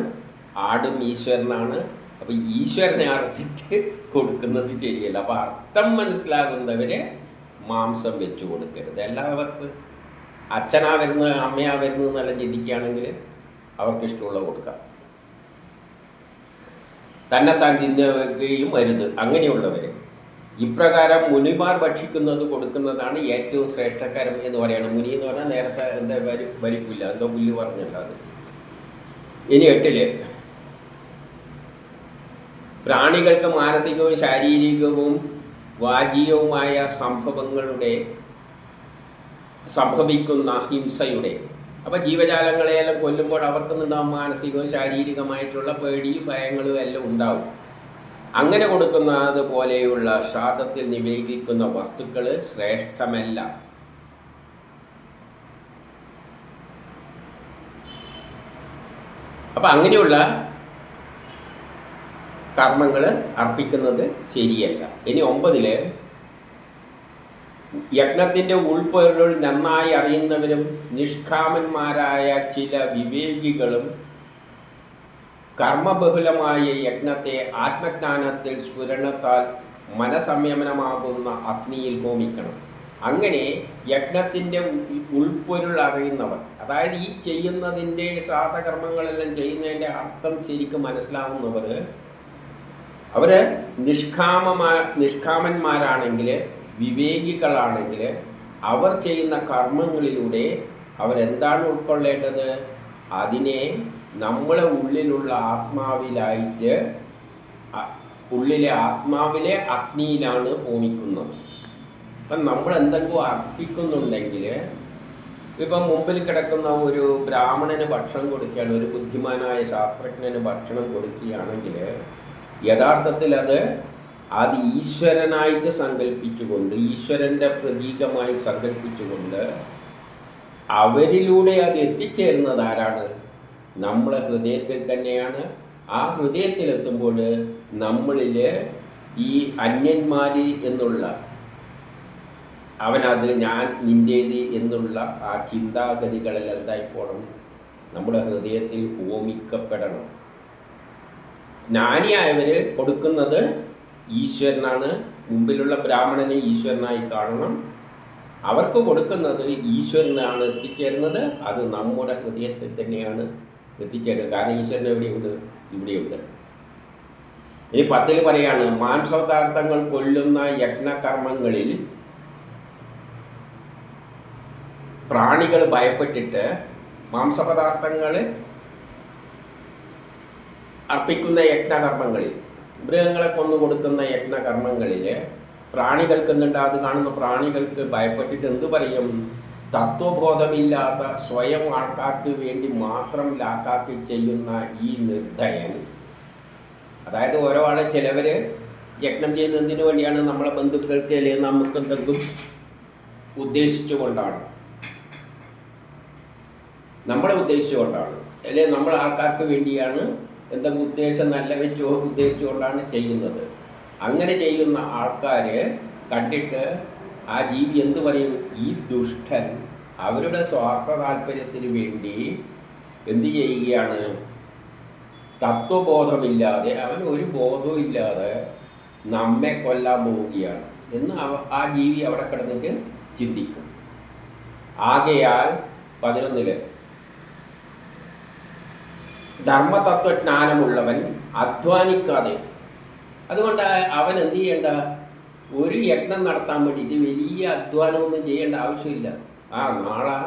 ആടും ഈശ്വരനാണ്. അപ്പോൾ ഈശ്വരനെ അർത്ഥിച്ച് കൊടുക്കുന്നത് ശരിയല്ല. അപ്പോൾ അർത്ഥം മനസ്സിലാകുന്നവരെ മാംസം വെച്ച് കൊടുക്കരുത്. എല്ലാവർക്കും അച്ഛനാ വരുന്നത്, അമ്മയാ വരുന്നത് എന്നെല്ലാം ചിന്തിക്കുകയാണെങ്കിൽ അവർക്ക് ഇഷ്ടമുള്ള കൊടുക്കാം. തന്നെത്താൻ തിന്നുകയും അരുത്. അങ്ങനെയുള്ളവർ ഇപ്രകാരം മുനിമാർ ഭക്ഷിക്കുന്നത് കൊടുക്കുന്നതാണ് ഏറ്റവും ശ്രേഷ്ഠകരം എന്ന് പറയുന്നത്. മുനി എന്ന് പറഞ്ഞാൽ നേരത്തെ എന്താ വരിപ്പില്ല, എന്തോ പുല്ല് പറഞ്ഞില്ല അത്. ഇനി 8 പ്രാണികൾക്ക് മാനസികവും ശാരീരികവും വാചികവുമായ സംഭവിക്കുന്ന ഹിംസയുടെ, അപ്പോൾ ജീവജാലങ്ങളെയെല്ലാം കൊല്ലുമ്പോൾ അവർക്കുണ്ടാവും മാനസികവും ശാരീരികമായിട്ടുള്ള പേടിയും ഭയങ്ങളും എല്ലാം ഉണ്ടാവും. അങ്ങനെ കൊടുക്കുന്നത് പോലെയുള്ള ശ്രാദ്ധത്തിൽ നിവേദിക്കുന്ന വസ്തുക്കൾ ശ്രേഷ്ഠമല്ല. അപ്പം അങ്ങനെയുള്ള കർമ്മങ്ങൾ അർപ്പിക്കുന്നത് ശരിയല്ല. ഇനി 9 യജ്ഞത്തിൻ്റെ ഉൾപ്പൊരുൾ നന്നായി അറിയുന്നവരും നിഷ്കാമന്മാരായ ചില വിവേകികളും കർമ്മബഹുലമായ യജ്ഞത്തെ ആത്മജ്ഞാനത്തിൽ സ്ഫുരണത്താൽ മനസംയമനമാകുന്ന അഗ്നിയിൽ ഹോമിക്കണം. അങ്ങനെ യജ്ഞത്തിൻ്റെ ഉൾപ്പൊരുൾ അറിയുന്നവർ, അതായത് ഈ ചെയ്യുന്നതിൻ്റെ ശ്രാദ്ധകർമ്മങ്ങളെല്ലാം ചെയ്യുന്നതിൻ്റെ അർത്ഥം ശരിക്കും മനസ്സിലാവുന്നവർ, അവർ നിഷ്കാമന്മാരാണെങ്കിൽ, വിവേകികളാണെങ്കിൽ, അവർ ചെയ്യുന്ന കർമ്മങ്ങളിലൂടെ അവരെന്താണ് ഉൾക്കൊള്ളേണ്ടത്? അതിനെ നമ്മളെ ഉള്ളിലുള്ള ആത്മാവിലായിട്ട്, ഉള്ളിലെ ആത്മാവിലെ അഗ്നിയിലാണ് ഹോമിക്കുന്നത്. അപ്പം നമ്മൾ എന്തെങ്കിലും അർപ്പിക്കുന്നുണ്ടെങ്കിൽ, ഇപ്പം മുമ്പിൽ കിടക്കുന്ന ഒരു ബ്രാഹ്മണന് ഭക്ഷണം കൊടുക്കുകയാണ്, ഒരു ബുദ്ധിമാനായ ശാസ്ത്രജ്ഞന് ഭക്ഷണം കൊടുക്കുകയാണെങ്കിൽ യഥാർത്ഥത്തിൽ അത് ഈശ്വരനായിട്ട് സങ്കല്പിച്ചുകൊണ്ട്, ഈശ്വരൻ്റെ പ്രതീകമായി സങ്കല്പിച്ചുകൊണ്ട് അവരിലൂടെ അത് എത്തിച്ചേരുന്നത് ആരാണ്? നമ്മളെ ഹൃദയത്തിൽ തന്നെയാണ്. ആ ഹൃദയത്തിലെത്തുമ്പോൾ നമ്മളിൽ ഈ അന്യന്മാർ എന്നുള്ള, അവനത് ഞാൻ നിൻ്റേത് എന്നുള്ള ആ ചിന്താഗതികളെല്ലാം എന്തായിപ്പോണം? നമ്മുടെ ഹൃദയത്തിൽ ഹോമിക്കപ്പെടണം. ജ്ഞാനിയായവർ കൊടുക്കുന്നത് ഈശ്വരനാണ്. മുമ്പിലുള്ള ബ്രാഹ്മണനെ ഈശ്വരനായി കാണണം. അവർക്ക് കൊടുക്കുന്നത് ഈശ്വരനാണ് എത്തിച്ചേരുന്നത്. അത് നമ്മുടെ ഹൃദയത്തിൽ തന്നെയാണ് എത്തിച്ചേരുന്നത്. കാരണം ഈശ്വരൻ എവിടെയുണ്ട്? ഇവിടെയുണ്ട്. ഇനി 10 പറയാണ്, മാംസപദാർത്ഥങ്ങൾ കൊല്ലുന്ന യജ്ഞകർമ്മങ്ങളിൽ പ്രാണികൾ ഭയപ്പെട്ടിട്ട് മാംസപദാർത്ഥങ്ങൾ അർപ്പിക്കുന്ന യജ്ഞകർമ്മങ്ങളിൽ, മൃഗങ്ങളെ കൊന്നു കൊടുക്കുന്ന യജ്ഞകർമ്മങ്ങളിൽ പ്രാണികൾക്ക് എന്തുണ്ട്? അത് കാണുന്ന പ്രാണികൾക്ക് ഭയപ്പെട്ടിട്ട് എന്തു പറയും? തത്വബോധമില്ലാത്ത സ്വയം ആൾക്കാർക്ക് വേണ്ടി മാത്രം ലാക്കാക്കി ചെയ്യുന്ന ഈ നിർദ്ദയൻ, അതായത് ഓരോ ആളെ ചിലവർ യജ്ഞം ചെയ്യുന്നതിന് വേണ്ടിയാണ്, നമ്മളെ ബന്ധുക്കൾക്ക് അല്ലെങ്കിൽ നമുക്ക് എന്തെങ്കിലും ഉദ്ദേശിച്ചുകൊണ്ടാണ്, നമ്മളെ ഉദ്ദേശിച്ചുകൊണ്ടാണ്, അല്ലെങ്കിൽ നമ്മൾ ആൾക്കാർക്ക് വേണ്ടിയാണ്, എന്തെങ്കിലും ഉദ്ദേശം നല്ല വെച്ച് ഉദ്ദേശിച്ചുകൊണ്ടാണ് ചെയ്യുന്നത്. അങ്ങനെ ചെയ്യുന്ന ആൾക്കാർ കണ്ടിട്ട് ആ ജീവി എന്ത് പറയും? ഈ ദുഷ്ടൻ അവരുടെ സ്വാർത്ഥ താല്പര്യത്തിന് വേണ്ടി എന്ത് ചെയ്യുകയാണ്? തത്വബോധമില്ലാതെ, അവൻ ഒരു ബോധവും ഇല്ലാതെ നമ്മെ കൊല്ലാൻ പോവുകയാണ് എന്ന് ആ ജീവി അവിടെ കിടന്നിട്ട് ചിന്തിക്കും. ആകയാൽ 11 ധർമ്മതത്വജ്ഞാനമുള്ളവൻ അധ്വാനിക്കാതെ, അതുകൊണ്ട് അവൻ എന്ത് ചെയ്യേണ്ട? ഒരു യജ്ഞം നടത്താൻ വേണ്ടിയിട്ട് വലിയ അധ്വാനമൊന്നും ചെയ്യേണ്ട ആവശ്യമില്ല. നാളെ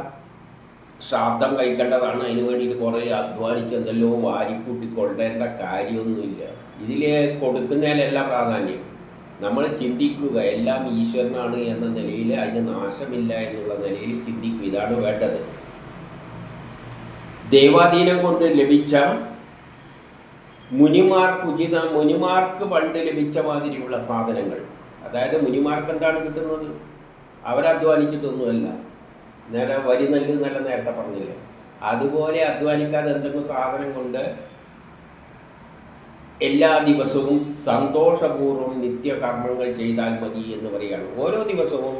ശ്രാദ്ധം കഴിക്കേണ്ടതാണ്, അതിന് വേണ്ടിയിട്ട് കുറേ അധ്വാനിച്ച് എന്തെല്ലോ വാരിക്കൂട്ടി കൊള്ളേണ്ട കാര്യമൊന്നുമില്ല. ഇതിൽ കൊടുക്കുന്നതിലെല്ലാം പ്രാധാന്യം നമ്മൾ ചിന്തിക്കുക, എല്ലാം ഈശ്വരനാണ് എന്ന നിലയിൽ, അതിന് നാശമില്ല എന്നുള്ള നിലയിൽ ചിന്തിക്കുക. ഇതാണ് വേണ്ടത്. ദൈവാധീനം കൊണ്ട് ലഭിച്ച മുനിമാർക്ക് പണ്ട് ലഭിച്ച മാതിരിയുള്ള സാധനങ്ങൾ, അതായത് മുനിമാർക്ക് എന്താണ് കിട്ടുന്നത്? അവരധ്വാനിച്ചിട്ടൊന്നുമല്ല, നേരെ വരി നെല്ല് നല്ല നേരത്തെ പറഞ്ഞില്ലേ, അതുപോലെ അധ്വാനിക്കാതെ എന്തെങ്കിലും സാധനം കൊണ്ട് എല്ലാ ദിവസവും സന്തോഷപൂർവ്വം നിത്യകർമ്മങ്ങൾ ചെയ്താൽ മതി എന്ന് പറയുകയാണ്. ഓരോ ദിവസവും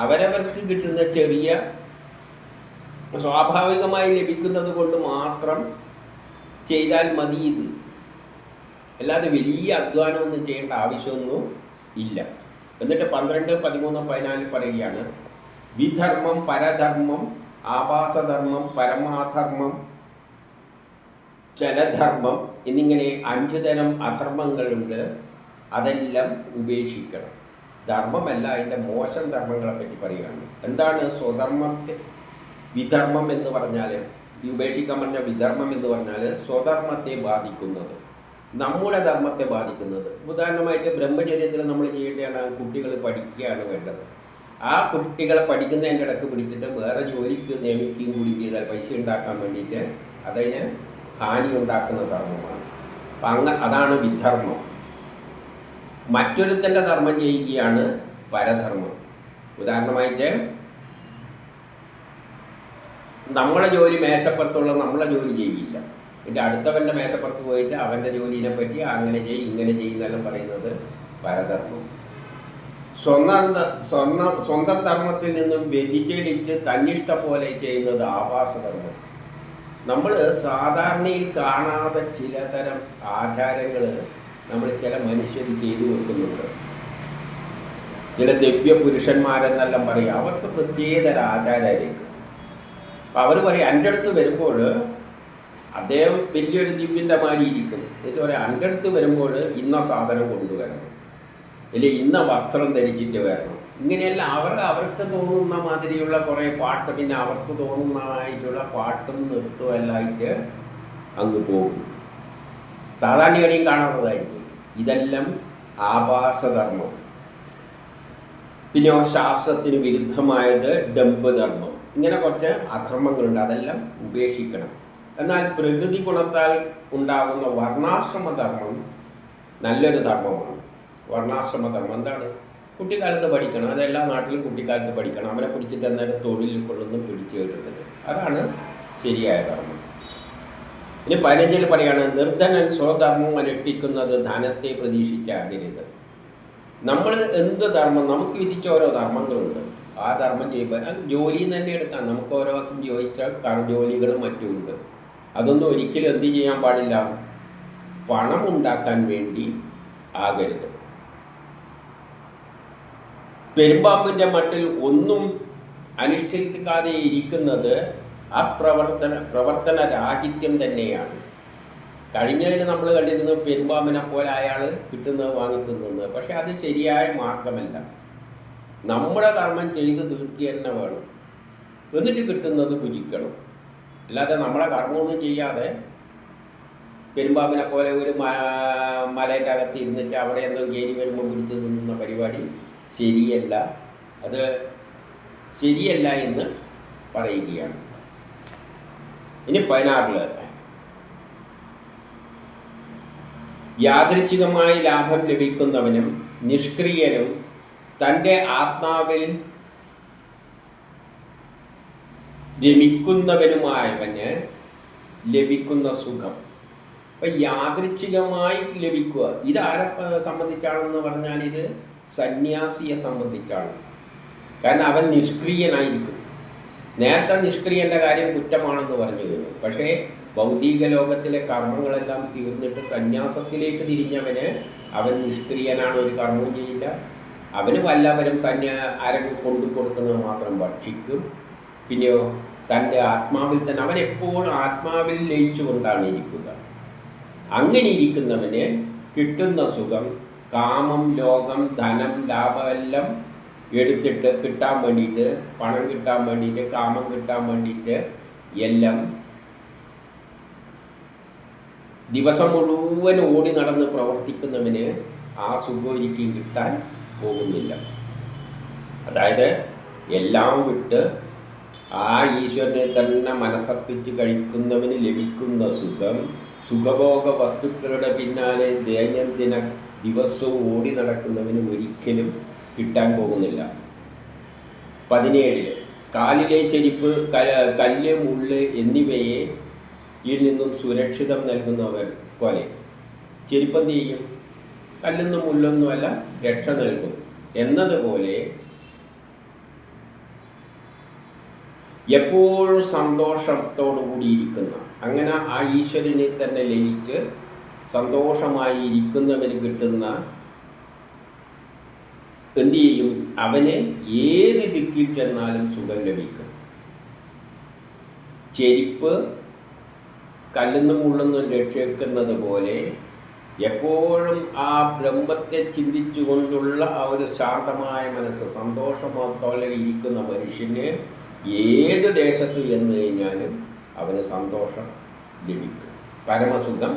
അവരവർക്ക് കിട്ടുന്ന ചെറിയ സ്വാഭാവികമായി ലഭിക്കുന്നത് കൊണ്ട് മാത്രം ചെയ്താൽ മതി ഇത്. അല്ലാതെ വലിയ അധ്വാനമൊന്നും ചെയ്യേണ്ട ആവശ്യമൊന്നും ഇല്ല. എന്നിട്ട് 12, 13, 14 പറയുകയാണ്, വിധർമ്മം, പരധർമ്മം, ആഭാസധർമ്മം, പരമാധർമ്മം, ചലധർമ്മം എന്നിങ്ങനെ 5 തരം അധർമ്മങ്ങളുണ്ട്. അതെല്ലാം ഉപേക്ഷിക്കണം. ധർമ്മമല്ല, അതിൻ്റെ മോശം ധർമ്മങ്ങളെ പറ്റി പറയുകയാണ്. എന്താണ് സ്വധർമ്മത്തെ? വിധർമ്മം എന്ന് പറഞ്ഞാൽ, ഉപേക്ഷിക്കാൻ പറഞ്ഞ വിധർമ്മം എന്ന് പറഞ്ഞാൽ സ്വധർമ്മത്തെ ബാധിക്കുന്നത്, നമ്മുടെ ധർമ്മത്തെ ബാധിക്കുന്നത്. ഉദാഹരണമായിട്ട് ബ്രഹ്മചര്യത്തിൽ നമ്മൾ ചെയ്യേണ്ടതാണ്, കുട്ടികൾ പഠിക്കുകയാണ് വേണ്ടത്. ആ കുട്ടികളെ പഠിക്കുന്നതിൻ്റെ ഇടയ്ക്ക് പിടിച്ചിട്ട് വേറെ ജോലിക്ക് നിയമിക്കുകയും കൂടി ചെയ്താൽ പൈസ ഉണ്ടാക്കാൻ വേണ്ടിയിട്ട് അതിന് ഹാനി ഉണ്ടാക്കുന്ന ധർമ്മമാണ്. അപ്പം അതാണ് വിധർമ്മം. മറ്റൊരുത്തൻ്റെ ധർമ്മം ചെയ്യുകയാണ് പരധർമ്മം. ഉദാഹരണമായിട്ട് നമ്മളെ ജോലി മേശപ്പുറത്തുള്ള നമ്മളെ ജോലി ചെയ്യില്ല, എൻ്റെ അടുത്തവൻ്റെ മേശപ്പുറത്ത് പോയിട്ട് അവൻ്റെ ജോലിയെ പറ്റി അങ്ങനെ ചെയ്യും ഇങ്ങനെ ചെയ്യുന്നെല്ലാം പറയുന്നത് പരധർമ്മം. സ്വന്തം ധർമ്മത്തിൽ നിന്നും വ്യതിചലിച്ച് തന്നിഷ്ടം പോലെ ചെയ്യുന്നത് ആഭാസധർമ്മം. നമ്മൾ സാധാരണയിൽ കാണാതെ ചിലതരം ആചാരങ്ങൾ നമ്മൾ ചില മനുഷ്യർ ചെയ്തു കൊടുക്കുന്നുണ്ട്. ചില ദിവ്യ പുരുഷന്മാരെന്നെല്ലാം പറയും, അവർക്ക് പ്രത്യേകതര ആചാരമായിരിക്കും. അപ്പം അവർ പറയും, എൻ്റെ അടുത്ത് വരുമ്പോൾ അദ്ദേഹം വലിയൊരു ദിവ്യൻ്റെ മാതിരി ഇരിക്കും. എന്നിട്ട് പറയാം, എൻ്റെ അടുത്ത് വരുമ്പോൾ ഇന്ന സാധനം കൊണ്ടുവരണം, അല്ലെങ്കിൽ ഇന്ന വസ്ത്രം ധരിച്ചിട്ട് വരണം. ഇങ്ങനെയല്ല അവർക്ക് തോന്നുന്ന മാതിരിയുള്ള കുറേ പാട്ട്, പിന്നെ അവർക്ക് തോന്നുന്നതായിട്ടുള്ള പാട്ടും നൃത്തവും എല്ലാമായിട്ട് അങ്ങ് പോകും. സാധാരണ കളിയും കാണുന്നതായിരിക്കും. ഇതെല്ലാം ആഭാസധർമ്മം. പിന്നെ ശാസ്ത്രത്തിന് വിരുദ്ധമായത് ഡംബധർമ്മം. ഇങ്ങനെ കുറച്ച് അധർമ്മങ്ങളുണ്ട്, അതെല്ലാം ഉപേക്ഷിക്കണം. എന്നാൽ പ്രകൃതി ഗുണത്താൽ ഉണ്ടാകുന്ന വർണ്ണാശ്രമധർമ്മം നല്ലൊരു ധർമ്മമാണ്. വർണ്ണാശ്രമധർമ്മം എന്താണ്? കുട്ടിക്കാലത്ത് പഠിക്കണം. അതെല്ലാ നാട്ടിലും കുട്ടിക്കാലത്ത് പഠിക്കണം. അവരെ പിടിച്ചിട്ട് അന്നേരം തൊഴിലിൽ കൊള്ളുന്നു പിടിച്ചു വരുന്നത്. അതാണ് ശരിയായ ധർമ്മം. ഇനി 15 പറയാണ്, നിർധനൻ സ്വധർമ്മം അനുഷ്ഠിക്കുന്നത് ധനത്തെ പ്രതീക്ഷിച്ചാകരുത്. നമ്മൾ എന്ത് ധർമ്മം, നമുക്ക് വിധിച്ച ഓരോ ധർമ്മങ്ങളുണ്ട്. ആ ധർമ്മം ചെയ്യുമ്പോൾ ജോലിയിൽ നിന്ന് തന്നെ എടുക്കാം. നമുക്ക് ഓരോക്കും ചോദിച്ച ജോലികളും മറ്റുമുണ്ട്. അതൊന്നും ഒരിക്കലും എന്ത് ചെയ്യാൻ പാടില്ല, പണം ഉണ്ടാക്കാൻ വേണ്ടി ആകരുത്. പെരുമ്പാമ്പിൻ്റെ മട്ടിൽ ഒന്നും അനുഷ്ഠിക്കാതെ ഇരിക്കുന്നത് പ്രവർത്തന രാഹിത്യം തന്നെയാണ്. കഴിഞ്ഞതിൽ നമ്മൾ കണ്ടിരുന്നത് പെരുമ്പാമ്പിനെ പോലെ അയാൾ കിട്ടുന്നത് വാങ്ങിത്തുന്നത്. പക്ഷെ അത് ശരിയായ മാർഗമല്ല. നമ്മുടെ കർമ്മം ചെയ്ത് തീർക്കുക തന്നെ വേണം, എന്നിട്ട് കിട്ടുന്നത് ഭുജിക്കണം. അല്ലാതെ നമ്മളെ കർമ്മമൊന്നും ചെയ്യാതെ പെരുമ്പാമ്പിനെ പോലെ ഒരു മലേൻ്റെ അകത്ത് ഇരുന്നിട്ട് അവിടെ എന്തോ കയറി വരുമ്പോൾ പിടിച്ച് നിന്ന പരിപാടി ശരിയല്ല. അത് ശരിയല്ല എന്ന് പറയുകയാണ്. ഇനി 16 യാദൃച്ഛികമായി ലാഭം ലഭിക്കുന്നവനും നിഷ്ക്രിയനും തൻ്റെ ആത്മാവിൽ രമിക്കുന്നവനുമായവന് ലഭിക്കുന്ന സുഖം. അപ്പം യാദൃച്ഛികമായി ലഭിക്കുക, ഇതാരെ സംബന്ധിച്ചാണെന്ന് പറഞ്ഞാൽ ഇത് സന്യാസിയെ സംബന്ധിച്ചാണ്. കാരണം അവൻ നിഷ്ക്രിയനായിരിക്കും. നേരത്തെ നിഷ്ക്രിയൻ്റെ കാര്യം കുറ്റമാണെന്ന് പറഞ്ഞു കഴിഞ്ഞു. പക്ഷേ ഭൗതിക ലോകത്തിലെ കർമ്മങ്ങളെല്ലാം തീർന്നിട്ട് സന്യാസത്തിലേക്ക് തിരിഞ്ഞവന് അവൻ നിഷ്ക്രിയനാണ്, ഒരു കർമ്മവും ചെയ്യില്ല. അവന് വല്ലവരും ആരെങ്കിലും കൊണ്ടു കൊടുക്കുന്നത് മാത്രം ഭക്ഷിക്കും. പിന്നെയോ തൻ്റെ ആത്മാവിൽ തന്നെ, അവൻ എപ്പോഴും ആത്മാവിൽ ലയിച്ചു കൊണ്ടാണ് ഇരിക്കുക. അങ്ങനെ ഇരിക്കുന്നവന് കിട്ടുന്ന സുഖം കാമം, ലോകം, ധനം, ലാഭം എല്ലാം എടുത്തിട്ട് കിട്ടാൻ വേണ്ടിയിട്ട്, പണം കിട്ടാൻ വേണ്ടിയിട്ട്, കാമം കിട്ടാൻ വേണ്ടിയിട്ട് എല്ലാം ദിവസം മുഴുവൻ ഓടി നടന്ന് പ്രവർത്തിക്കുന്നവന് ആ സുഖം ഒരിക്കലും കിട്ടാൻ പോകുന്നില്ല. അതായത് എല്ലാം വിട്ട് ആ ഈശ്വരനെ തന്നെ മനസ്സർപ്പിച്ച് കഴിക്കുന്നവന് ലഭിക്കുന്ന സുഖം സുഖഭോഗ വസ്തുക്കളുടെ പിന്നാലെ ദൈനംദിന ദിവസവും ഓടി നടക്കുന്നവന് ഒരിക്കലും കിട്ടാൻ പോകുന്നില്ല. 17 കാലിലെ ചെരിപ്പ്, കല്ല്, മുള്ള് എന്നിവയെ ഇതിൽ നിന്നും സുരക്ഷിതം നൽകുന്നവർ പോലെ ചെരുപ്പെന്ത് ചെയ്യും? കല്ലെന്നും മുള്ളൊന്നുമല്ല, രക്ഷ നൽകും എന്നതുപോലെ എപ്പോഴും സന്തോഷത്തോടു കൂടിയിരിക്കുന്ന, അങ്ങനെ ആ ഈശ്വരനെ തന്നെ ലയിച്ച് സന്തോഷമായി ഇരിക്കുന്നവന് കിട്ടുന്ന എന്തു ചെയ്യും? അവന് ഏത് ദിക്കിൽ ചെന്നാലും സുഖം ലഭിക്കും. ചെരിപ്പ് കല്ലെന്നും മുള്ളെന്നും രക്ഷിക്കുന്നത് പോലെ എപ്പോഴും ആ ബ്രഹ്മത്തെ ചിന്തിച്ചുകൊണ്ടുള്ള ആ ഒരു ശാന്തമായ മനസ്സ്, സന്തോഷത്തോടെ ഇരിക്കുന്ന മനുഷ്യന് ഏത് ദേശത്ത് ചെന്ന് കഴിഞ്ഞാലും അവന് സന്തോഷം ലഭിക്കും, പരമസുഖം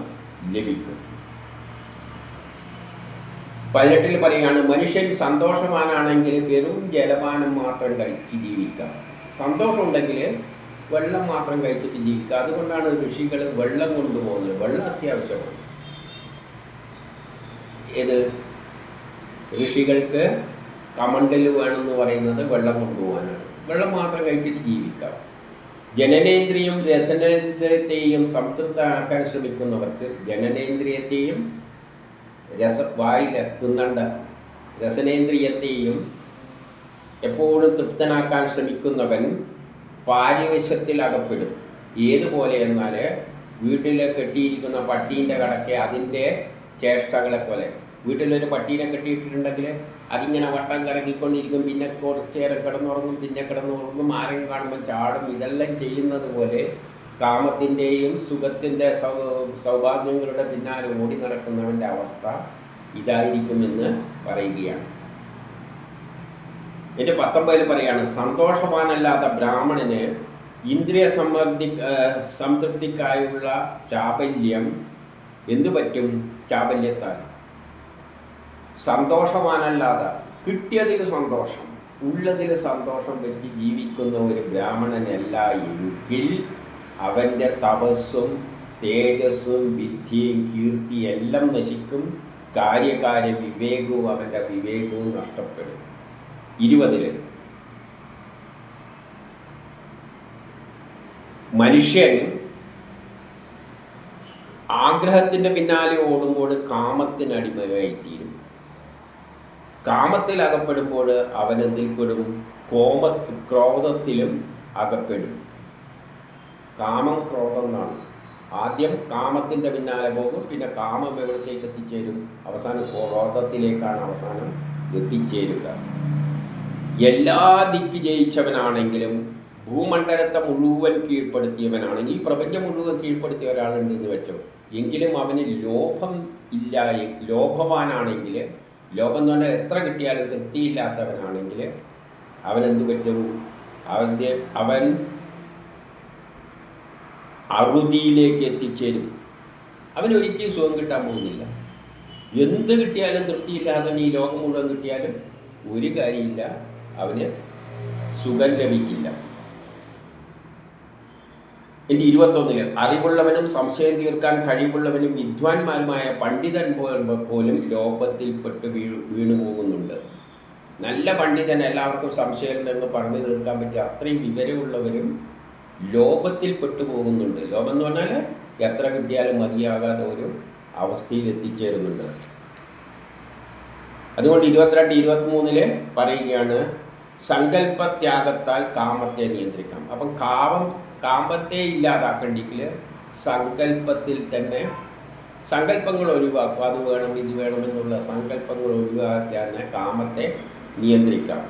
ലഭിക്കും. 18 പറയുകയാണ്, മനുഷ്യൻ സന്തോഷവാനാണെങ്കിൽ വെറും ജലപാനം മാത്രം കഴിച്ച് ജീവിക്കാം. സന്തോഷമുണ്ടെങ്കിൽ വെള്ളം മാത്രം കഴിച്ചിട്ട് ജീവിക്കുക. അതുകൊണ്ടാണ് ഋഷികൾ വെള്ളം കൊണ്ടുപോകുന്നത്. വെള്ളം അത്യാവശ്യമാണ്. ഏത് ഋഷികൾക്ക് കമണ്ടൽ വേണമെന്ന് പറയുന്നത് വെള്ളം കൊണ്ടുപോകാനാണ്. വെള്ളം മാത്രം കഴിച്ചിട്ട് ജീവിക്കാം. ജനനേന്ദ്രിയം രസനേന്ദ്രിയത്തെയും സംതൃപ്തമാക്കാൻ ശ്രമിക്കുന്നവർക്ക് ജനനേന്ദ്രിയത്തെയും വായിൽ തിന്നണ്ട രസനേന്ദ്രിയത്തെയും എപ്പോഴും തൃപ്തനാക്കാൻ ശ്രമിക്കുന്നവൻ പാരിവശ്യത്തിൽ അകപ്പെടും. ഏതുപോലെ എന്നാൽ വീട്ടിൽ കെട്ടിയിരിക്കുന്ന പട്ടീൻ്റെ കടക്കെ അതിൻ്റെ ചേഷ്ടകളെ പോലെ. വീട്ടിലൊരു പട്ടീനെ കെട്ടിയിട്ടിട്ടുണ്ടെങ്കിൽ അതിങ്ങനെ വട്ടം കറങ്ങിക്കൊണ്ടിരിക്കും, പിന്നെ കുറച്ച് നേരം കിടന്നുറങ്ങും, പിന്നെ കിടന്നുറങ്ങും, ആരെങ്കിലും കാണുമ്പോൾ ചാടും. ഇതെല്ലാം ചെയ്യുന്നത് പോലെ കാമത്തിൻ്റെയും സുഖത്തിൻ്റെ സൗഭാഗ്യങ്ങളുടെ പിന്നാലെ ഓടി നടക്കുന്നവൻ്റെ അവസ്ഥ ഇതായിരിക്കുമെന്ന് പറയുകയാണ്. എൻ്റെ 19 പറയാണ്, സന്തോഷവാനല്ലാത്ത ബ്രാഹ്മണന് ഇന്ദ്രിയ സംതൃപ്തിക്കായുള്ള ചാബല്യം എന്തു പറ്റും? ചാബല്യത്താൽ. സന്തോഷവാനല്ലാതെ കിട്ടിയതിൽ സന്തോഷം, ഉള്ളതിൽ സന്തോഷം പറ്റി ജീവിക്കുന്ന ഒരു ബ്രാഹ്മണനല്ല എങ്കിൽ അവൻ്റെ തപസ്സും തേജസ്സും വിദ്യയും കീർത്തി എല്ലാം നശിക്കും. കാര്യകാര്യ വിവേകവും അവൻ്റെ വിവേകവും നഷ്ടപ്പെടും. 20 മനുഷ്യൻ ആഗ്രഹത്തിൻ്റെ പിന്നാലെ ഓടുമ്പോൾ കാമത്തിനടിമയായിത്തീരും. കാമത്തിൽ അകപ്പെടുമ്പോൾ അവൻ എന്തിൽപ്പെടും? ക്രോധത്തിലും അകപ്പെടും. കാമം ക്രോധം എന്നാണ്. ആദ്യം കാമത്തിൻ്റെ പിന്നാലെ പോകും, പിന്നെ കാമം എവിടത്തേക്ക് എത്തിച്ചേരും? അവസാനം ക്രോധത്തിലേക്കാണ് അവസാനം എത്തിച്ചേരുക. എല്ലാ ദിക്ക് ജയിച്ചവനാണെങ്കിലും ഭൂമണ്ഡലത്തെ മുഴുവൻ കീഴ്പ്പെടുത്തിയവനാണെങ്കിൽ, ഈ പ്രപഞ്ചം മുഴുവൻ കീഴ്പ്പെടുത്തിയ ഒരാളുണ്ടെന്ന് വെച്ചോ, എങ്കിലും അവന് ലോഭം ഇല്ല. ലോഭവാനാണെങ്കിൽ, ലോഭം എന്ന് പറഞ്ഞാൽ എത്ര കിട്ടിയാലും തൃപ്തിയില്ലാത്തവനാണെങ്കിൽ അവനെന്ത് പറ്റും? അവൻ അറുതിയിലേക്ക് എത്തിച്ചേരും. അവനൊരിക്കലും സുഖം കിട്ടാൻ പോകുന്നില്ല. എന്ത് കിട്ടിയാലും തൃപ്തിയില്ലാതെ ഈ ലോകം മുഴുവൻ കിട്ടിയാലും ഒരു കാര്യമില്ല, അവന് സുഖം ലഭിക്കില്ല. എൻ്റെ 21 അറിവുള്ളവനും സംശയം തീർക്കാൻ കഴിവുള്ളവനും വിദ്വാൻമാരുമായ പണ്ഡിതൻ പോലും ലോപത്തിൽപ്പെട്ട് വീണു പോകുന്നുണ്ട്. നല്ല പണ്ഡിതൻ എല്ലാവർക്കും സംശയമുണ്ടെന്ന് പറഞ്ഞു തീർക്കാൻ പറ്റിയ അത്രയും വിവരമുള്ളവരും ലോപത്തിൽ പെട്ടുപോകുന്നുണ്ട്. ലോപം എന്ന് പറഞ്ഞാൽ എത്ര കിട്ടിയാലും മതിയാകാത്ത ഒരു അവസ്ഥയിൽ എത്തിച്ചേരുന്നുണ്ട്. അതുകൊണ്ട് 22, 23 പറയുകയാണ്, സങ്കല്പത്യാഗത്താൽ കാമത്തെ നിയന്ത്രിക്കാം. അപ്പം കാമത്തെ ഇല്ലാതാക്കണ്ടെങ്കിൽ സങ്കല്പത്തിൽ തന്നെ സങ്കല്പങ്ങൾ ഒഴിവാക്കുക. അത് വേണം ഇത് വേണമെന്നുള്ള സങ്കല്പങ്ങൾ ഒഴിവാക്കി തന്നെ കാമത്തെ നിയന്ത്രിക്കാം.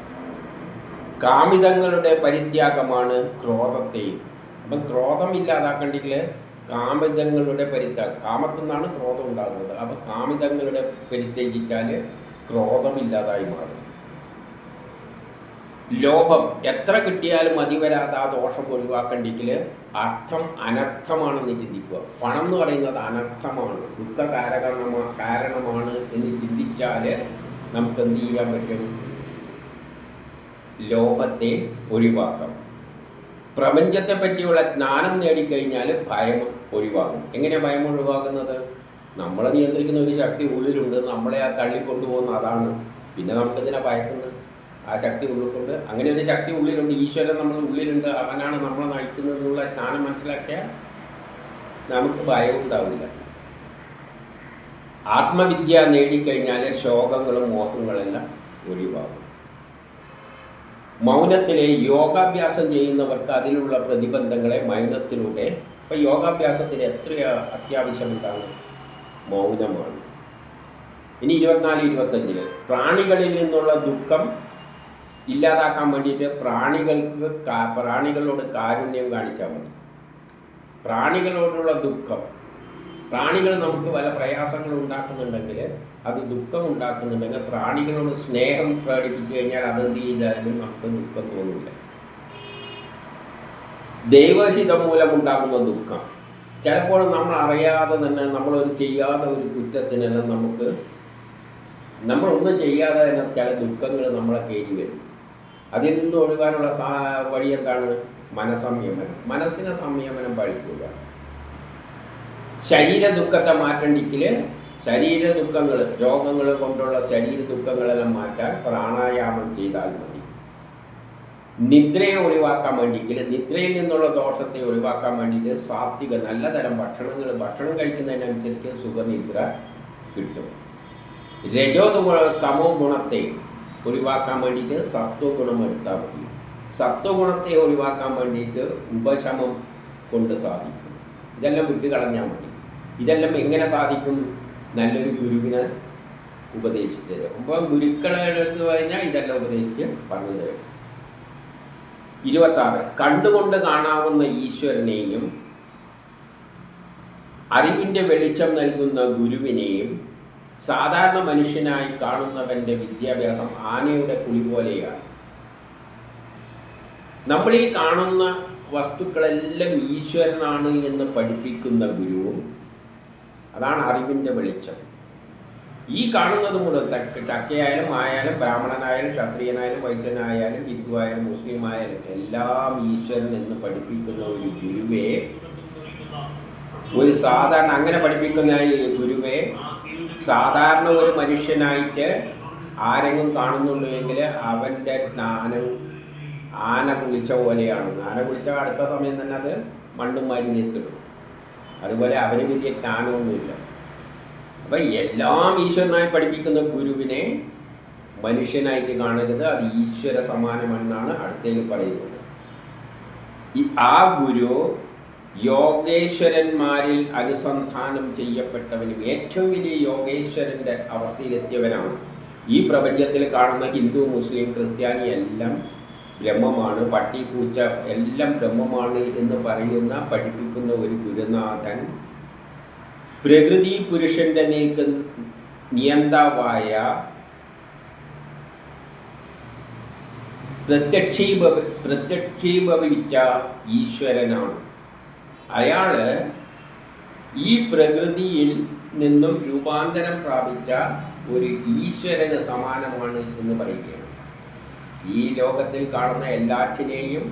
കാമിതങ്ങളുടെ പരിത്യാഗമാണ് ക്രോധത്തെയും. അപ്പം ക്രോധം ഇല്ലാതാക്കണ്ടെങ്കിൽ കാമിതങ്ങളുടെ പരിത്യാഗം, കാമത്തിൽ നിന്നാണ് ക്രോധം ഉണ്ടാകുന്നത്. അപ്പം കാമിതങ്ങളുടെ പരിത്യജിച്ചാൽ ക്രോധമില്ലാതായി മാറും. ലോഭം എത്ര കിട്ടിയാലും മതി വരാതെ ആ ദോഷം ഒഴിവാക്കണ്ടെങ്കിൽ അർത്ഥം അനർത്ഥമാണെന്ന് ചിന്തിക്കുക. പണം എന്ന് പറയുന്നത് അനർത്ഥമാണ്, കാരണമാണ് എന്ന് ചിന്തിച്ചാൽ നമുക്ക് എന്ത് ചെയ്യാൻ പറ്റും? ലോഭത്തെ ഒഴിവാക്കാം. പ്രപഞ്ചത്തെ പറ്റിയുള്ള ജ്ഞാനം നേടിക്കഴിഞ്ഞാൽ ഭയം ഒഴിവാകും. എങ്ങനെയാണ് ഭയം ഒഴിവാക്കുന്നത്? നമ്മളെ നിയന്ത്രിക്കുന്ന ഒരു ശക്തി ഉള്ളിലുണ്ട്, നമ്മളെ ആ തള്ളിക്കൊണ്ടുപോകുന്ന അതാണ്. പിന്നെ നമുക്കെന്തിനാ ഭയക്കുന്നത്? ആ ശക്തി ഉള്ളിൽക്കൊണ്ട്, അങ്ങനെ ഒരു ശക്തി ഉള്ളിലുണ്ട്, ഈശ്വരൻ നമ്മൾ ഉള്ളിലുണ്ട്, അവനാണ് നമ്മളെ നയിക്കുന്നതെന്നുള്ള ജ്ഞാനം മനസ്സിലാക്കിയാൽ നമുക്ക് ഭയം ഉണ്ടാവില്ല. ആത്മവിദ്യ നേടിക്കഴിഞ്ഞാൽ ശോകങ്ങളും മോഹങ്ങളെല്ലാം ഒഴിവാകും. മൗനത്തിലെ യോഗാഭ്യാസം ചെയ്യുന്നവർക്ക് അതിലുള്ള പ്രതിബന്ധങ്ങളെ മൗനത്തിലൂടെ, ഇപ്പം യോഗാഭ്യാസത്തിന് എത്ര അത്യാവശ്യം എന്താണ്? മൗനമാണ്. ഇനി 24, 25 പ്രാണികളിൽ നിന്നുള്ള ദുഃഖം ഇല്ലാതാക്കാൻ വേണ്ടിയിട്ട് പ്രാണികളോട് കാരുണ്യം കാണിച്ചാൽ മതി. പ്രാണികളോടുള്ള ദുഃഖം, പ്രാണികൾ നമുക്ക് പല പ്രയാസങ്ങൾ ഉണ്ടാക്കുന്നുണ്ടെങ്കിൽ, അത് ദുഃഖം ഉണ്ടാക്കുന്നുണ്ടെങ്കിൽ പ്രാണികളോട് സ്നേഹം പ്രകടിപ്പിച്ചു കഴിഞ്ഞാൽ അതെന്ത് ചെയ്താലും നമുക്ക് ദുഃഖം തോന്നില്ല. ദൈവഹിതം മൂലമുണ്ടാകുന്ന ദുഃഖം, ചിലപ്പോൾ നമ്മൾ അറിയാതെ തന്നെ നമ്മളൊരു ചെയ്യാത്ത ഒരു കുറ്റത്തിനെല്ലാം നമ്മളൊന്നും ചെയ്യാതെ തന്നെ ചില ദുഃഖങ്ങൾ നമ്മളെ കയറി വരും. അതിൽ നിന്ന് ഒഴിവാനുള്ള വഴി എന്താണ്? മനസംയമനം. മനസ്സിനെ സംയമനം പഠിക്കുക. ശരീര ദുഃഖത്തെ മാറ്റണ്ടെങ്കിൽ, ശരീര ദുഃഖങ്ങൾ, രോഗങ്ങൾ കൊണ്ടുള്ള ശരീര ദുഃഖങ്ങളെല്ലാം മാറ്റാൻ പ്രാണായാമം ചെയ്താൽ മതി. നിദ്രയെ ഒഴിവാക്കാൻ വേണ്ടിയിട്ട്, നിദ്രയിൽ നിന്നുള്ള ദോഷത്തെ ഒഴിവാക്കാൻ വേണ്ടിയിട്ട് സാത്വിക നല്ല തരം ഭക്ഷണം കഴിക്കുന്നതിനനുസരിച്ച് സുഖനിദ്ര കിട്ടും. തമോ ഗുണത്തെ ഒഴിവാക്കാൻ വേണ്ടിയിട്ട് സത്വഗുണം എടുത്താൽ മതി. സത്വഗുണത്തെ ഒഴിവാക്കാൻ വേണ്ടിയിട്ട് ഉപശമം കൊണ്ട് സാധിക്കും. ഇതെല്ലാം വിട്ട് കളഞ്ഞാൽ മതി. ഇതെല്ലാം എങ്ങനെ സാധിക്കും? നല്ലൊരു ഗുരുവിനെ ഉപദേശിച്ചു തരും. അപ്പോൾ ഗുരുക്കളെ എടുത്തു കഴിഞ്ഞാൽ ഇതെല്ലാം ഉപദേശിച്ച് പറഞ്ഞു തരും. 26 കണ്ടുകൊണ്ട് കാണാവുന്ന ഈശ്വരനെയും അറിവിൻ്റെ വെളിച്ചം നൽകുന്ന ഗുരുവിനെയും സാധാരണ മനുഷ്യനായി കാണുന്നവൻ്റെ വിദ്യാഭ്യാസം ആനയുടെ കുളി പോലെയാണ്. നമ്മൾ ഈ കാണുന്ന വസ്തുക്കളെല്ലാം ഈശ്വരനാണ് എന്ന് പഠിപ്പിക്കുന്ന ഗുരുവും, അതാണ് അറിവിൻ്റെ വെളിച്ചം. ഈ കാണുന്നത് മുതൽ ചക്കയായാലും ആയാലും ബ്രാഹ്മണനായാലും ക്ഷത്രിയനായാലും വൈശ്യനായാലും ഹിന്ദുവായാലും മുസ്ലിം ആയാലും എല്ലാം ഈശ്വരൻ എന്ന് പഠിപ്പിക്കുന്ന ഒരു ഗുരുവെ, ഒരു സാധാരണ അങ്ങനെ പഠിപ്പിക്കുന്ന ഈ ഗുരുവെ സാധാരണ ഒരു മനുഷ്യനായിട്ട് ആരെങ്കിലും കാണുന്നുള്ളൂ എങ്കിൽ അവൻ്റെ ജ്ഞാനം ആന കുളിച്ച പോലെയാണ്. ആന കുളിച്ച അടുത്ത സമയം തന്നെ അത് മണ്ണും മരിഞ്ഞെത്തിടും. അതുപോലെ അവന് വലിയ ജ്ഞാനമൊന്നുമില്ല. അപ്പം എല്ലാം ഈശ്വരനായി പഠിപ്പിക്കുന്ന ഗുരുവിനെ മനുഷ്യനായിട്ട് കാണരുത്, അത് ഈശ്വര സമാനമെന്നാണ് അടുത്തതിൽ പറയുന്നത്. ആ ഗുരു യോഗേശ്വരന്മാരിൽ അനുസന്ധാനം ചെയ്യപ്പെട്ടവനും ഏറ്റവും വലിയ യോഗേശ്വരൻ്റെ അവസ്ഥയിലെത്തിയവനാണ്. ഈ പ്രപഞ്ചത്തിൽ കാണുന്ന ഹിന്ദു മുസ്ലിം ക്രിസ്ത്യാനി എല്ലാം ബ്രഹ്മമാണ്, പട്ടി പൂച്ച എല്ലാം ബ്രഹ്മമാണ് എന്ന് പഠിപ്പിക്കുന്ന ഒരു ഗുരുനാഥൻ പ്രകൃതി പുരുഷന്റെ നിയന്താവായ പ്രത്യക്ഷീഭവിച്ച ഈശ്വരനാണ്. അയാൾ ഈ പ്രകൃതിയിൽ നിന്നും രൂപാന്തരം പ്രാപിച്ച ഒരു ഈശ്വരന് സമാനമാണ് എന്ന് പറയുകയാണ്. ഈ ലോകത്തിൽ കാണുന്ന എല്ലാറ്റിനെയും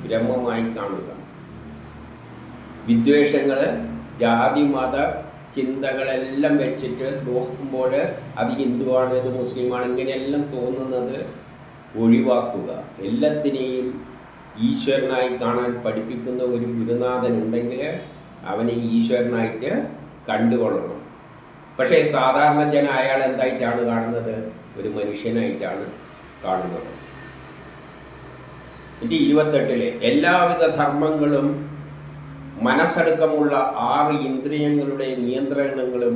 ബ്രഹ്മമായി കാണുക. വിദ്വേഷങ്ങൾ, ജാതി മത ചിന്തകളെല്ലാം വെച്ചിട്ട് നോക്കുമ്പോൾ അത് ഹിന്ദുവാണ്, ഇത് മുസ്ലിമാണ്, ഇങ്ങനെയെല്ലാം തോന്നുന്നത് ഒഴിവാക്കുക. എല്ലാത്തിനെയും ഈശ്വരനായി കാണാൻ പഠിപ്പിക്കുന്ന ഒരു ഗുരുനാഥൻ ഉണ്ടെങ്കിൽ അവനെ ഈശ്വരനായിട്ട് കണ്ടുകൊള്ളണം. പക്ഷേ സാധാരണ ജനം അയാൾ എന്തായിട്ടാണ് കാണുന്നത്? ഒരു മനുഷ്യനായിട്ടാണ് കാണുന്നത്. 28 എല്ലാവിധ ധർമ്മങ്ങളും മനസ്സടക്കമുള്ള 6 ഇന്ദ്രിയങ്ങളുടെ നിയന്ത്രണങ്ങളും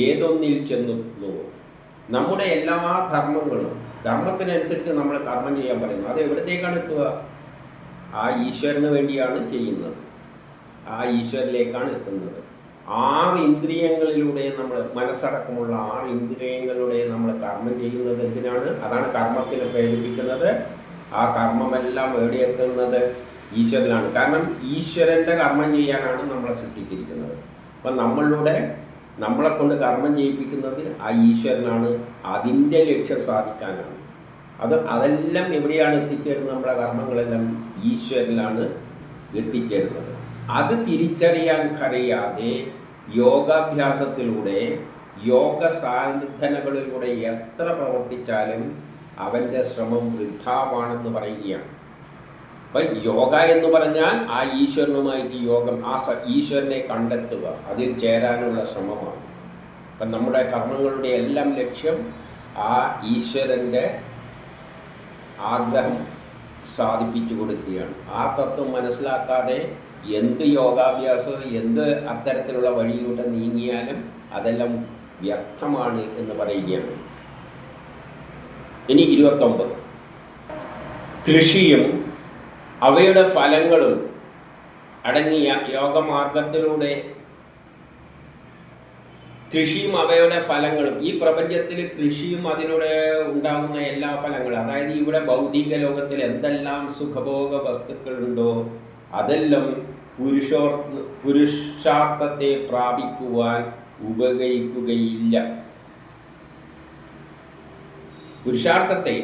ഏതൊന്നിൽ ചെന്നുന്നു. നമ്മുടെ എല്ലാ ധർമ്മത്തിനനുസരിച്ച് നമ്മൾ കർമ്മം ചെയ്യാൻ പറയുന്നു. അത് എവിടത്തേക്കാണ് എത്തുക? ആ ഈശ്വരന് വേണ്ടിയാണ് ചെയ്യുന്നത്, ആ ഈശ്വരനിലേക്കാണ് എത്തുന്നത്. 6 ഇന്ദ്രിയങ്ങളിലൂടെ നമ്മൾ മനസ്സടക്കമുള്ള 6 ഇന്ദ്രിയങ്ങളിലൂടെ നമ്മൾ കർമ്മം ചെയ്യുന്നത് എന്തിനാണ്? അതാണ് കർമ്മത്തിന് പ്രേരിപ്പിക്കുന്നത്. ആ കർമ്മമെല്ലാം എവിടെ എത്തുന്നത്? ഈശ്വരനാണ്. കാരണം ഈശ്വരൻ്റെ കർമ്മം ചെയ്യാനാണ് നമ്മളെ സൃഷ്ടിച്ചിരിക്കുന്നത്. അപ്പം നമ്മളെ കൊണ്ട് കർമ്മം ചെയ്യിപ്പിക്കുന്നത് ആ ഈശ്വരനാണ്. അതിൻ്റെ ലക്ഷ്യം സാധിക്കാനാണ്. അതെല്ലാം എവിടെയാണ് എത്തിച്ചേരുന്നത്? നമ്മളെ കർമ്മങ്ങളെല്ലാം ഈശ്വരനിലാണ് എത്തിച്ചേരുന്നത്. അത് തിരിച്ചറിയാൻ കഴിയാതെ യോഗാഭ്യാസത്തിലൂടെ യോഗ സാധനകളിലൂടെ എത്ര പ്രവർത്തിച്ചാലും അവൻ്റെ ശ്രമം വൃഥാവാണെന്ന് പറയുകയാണ്. അപ്പം യോഗ എന്ന് പറഞ്ഞാൽ ആ ഈശ്വരനുമായിട്ട് യോഗം, ആ ഈശ്വരനെ കണ്ടെത്തുക, അതിൽ ചേരാനുള്ള ശ്രമമാണ്. അപ്പം നമ്മുടെ കർമ്മങ്ങളുടെ എല്ലാം ലക്ഷ്യം ആ ഈശ്വരൻ്റെ ആഗ്രഹം സാധിപ്പിച്ചു കൊടുക്കുകയാണ്. ആ തത്വം മനസ്സിലാക്കാതെ എന്ത് യോഗാഭ്യാസം, എന്ത് അത്തരത്തിലുള്ള വഴിയിലൂടെ നീങ്ങിയാലും അതെല്ലാം വ്യർത്ഥമാണ് എന്ന് പറയുകയാണ്. ഇനി 29 കൃഷിയും അവയുടെ ഫലങ്ങളും അടങ്ങിയ യോഗമാർഗത്തിലൂടെ, കൃഷിയും അവയുടെ ഫലങ്ങളും, ഈ പ്രപഞ്ചത്തിൽ കൃഷിയും അതിലൂടെ ഉണ്ടാകുന്ന എല്ലാ ഫലങ്ങളും, അതായത് ഇവിടെ ഭൗതിക ലോകത്തിൽ എന്തെല്ലാം സുഖഭോഗ വസ്തുക്കളുണ്ടോ അതെല്ലാം പുരുഷാർത്ഥത്തെ പ്രാപിക്കുവാൻ ഉപകരിക്കുകയില്ല. പുരുഷാർത്ഥത്തെ,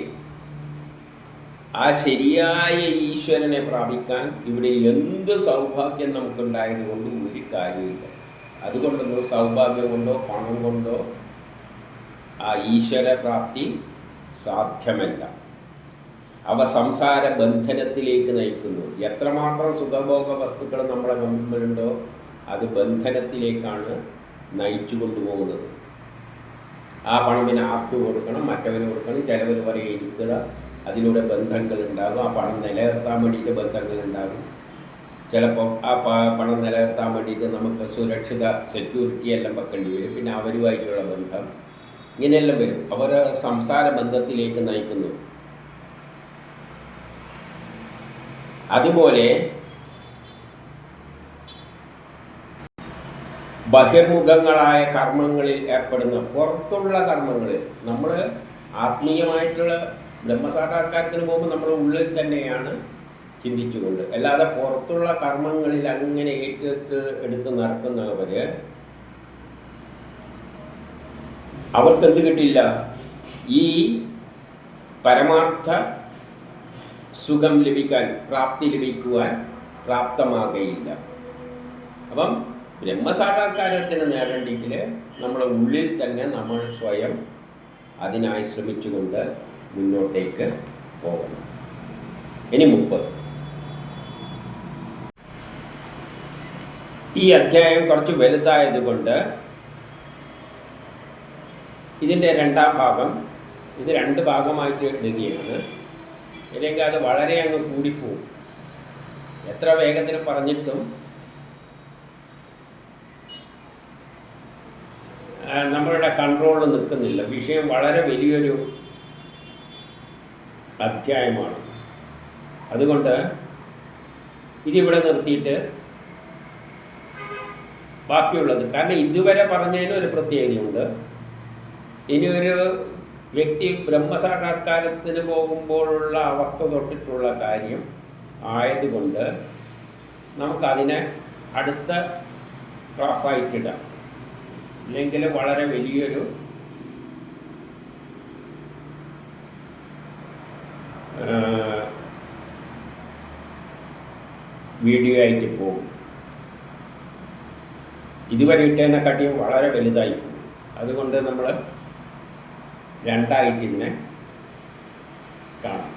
ആ ശരിയായ ഈശ്വരനെ പ്രാപിക്കാൻ ഇവിടെ എന്ത് സൗഭാഗ്യം നമുക്കുണ്ടായതുകൊണ്ടും ഒരു കാര്യമില്ല. അതുകൊണ്ടൊന്നും സൗഭാഗ്യം കൊണ്ടോ പണം കൊണ്ടോ ആ ഈശ്വര പ്രാപ്തി സാധ്യമല്ല. അവ സംസാര ബന്ധനത്തിലേക്ക് നയിക്കുന്നു. എത്രമാത്രം സുഖഭോഗ വസ്തുക്കൾ നമ്മളെ മുമ്പിലുണ്ടോ അത് ബന്ധനത്തിലേക്കാണ് നയിച്ചു കൊണ്ടുപോകുന്നത്. ആ പണം പിന്നെ ആർക്ക് കൊടുക്കണം, മറ്റവന് കൊടുക്കണം, ചിലവർ പറയുക ഇരിക്കുക, അതിലൂടെ ബന്ധങ്ങൾ ഉണ്ടാകും. ആ പണം നിലനിർത്താൻ വേണ്ടിയിട്ട് ബന്ധങ്ങൾ ഉണ്ടാകും. ചിലപ്പോൾ ആ പണം നിലനിർത്താൻ വേണ്ടിയിട്ട് നമുക്ക് സുരക്ഷിത സെക്യൂരിറ്റി എല്ലാം വെക്കേണ്ടി വരും. പിന്നെ അവരുമായിട്ടുള്ള ബന്ധം ഇങ്ങനെയെല്ലാം വരും. അവർ സംസാര ബന്ധത്തിലേക്ക് നയിക്കുന്നു. അതുപോലെ ബഹിർമുഖങ്ങളായ കർമ്മങ്ങളിൽ ഏർപ്പെടുന്ന പുറത്തുള്ള കർമ്മങ്ങളിൽ നമ്മൾ ആത്മീയമായിട്ടുള്ള ബ്രഹ്മസാക്ഷാത്കാരത്തിന് പോകുമ്പോൾ നമ്മുടെ ഉള്ളിൽ തന്നെയാണ് ചിന്തിച്ചുകൊണ്ട്, അല്ലാതെ പുറത്തുള്ള കർമ്മങ്ങളിൽ അങ്ങനെ എടുത്ത് നടക്കുന്നവർ അവർക്കെന്ത് കിട്ടില്ല? ഈ പരമാർത്ഥ സുഖം ലഭിക്കാൻ, പ്രാപ്തി ലഭിക്കുവാൻ പ്രാപ്തമാകുകയില്ല. അപ്പം ബ്രഹ്മസാക്ഷാത്കാരത്തിന് നേടേണ്ടെങ്കിൽ നമ്മുടെ ഉള്ളിൽ തന്നെ നമ്മൾ സ്വയം അതിനായി ശ്രമിച്ചുകൊണ്ട് മുന്നോട്ടേക്ക് പോകണം. ഇനി 30. ഈ അധ്യായം കുറച്ച് വലുതായതുകൊണ്ട് ഇതിൻ്റെ രണ്ടാം ഭാഗം, ഇത് 2 ഭാഗമായിട്ട് ഇടുകയാണ്. ഇല്ലെങ്കിൽ അത് വളരെ അങ്ങ് കൂടിപ്പോവും. എത്ര വേഗത്തിൽ പറഞ്ഞിട്ടും നമ്മളുടെ കൺട്രോളിൽ നിൽക്കുന്നില്ല. വിഷയം വളരെ വലിയൊരു അധ്യായമാണ്. അതുകൊണ്ട് ഇതിവിടെ നിർത്തിയിട്ട് ബാക്കിയുള്ളത്, കാരണം ഇതുവരെ പറഞ്ഞതിന് ഒരു പ്രത്യേകതയുണ്ട്. ഇനി ഒരു വ്യക്തി ബ്രഹ്മസാക്ഷാത്കാരത്തിന് പോകുമ്പോഴുള്ള അവസ്ഥ തൊട്ടിട്ടുള്ള കാര്യം ആയതുകൊണ്ട് നമുക്കതിനെ അടുത്ത ക്ലാസ്സായിട്ടിടാം. അല്ലെങ്കിൽ വളരെ വലിയൊരു വീഡിയോ ആയിട്ട് പോകും. ഇതുവരെ ഇട്ടതിനെക്കാട്ടിയും വളരെ വലുതായി പോകും. അതുകൊണ്ട് നമ്മൾ 2 ആയിട്ട് ഇതിനെ കാണാം.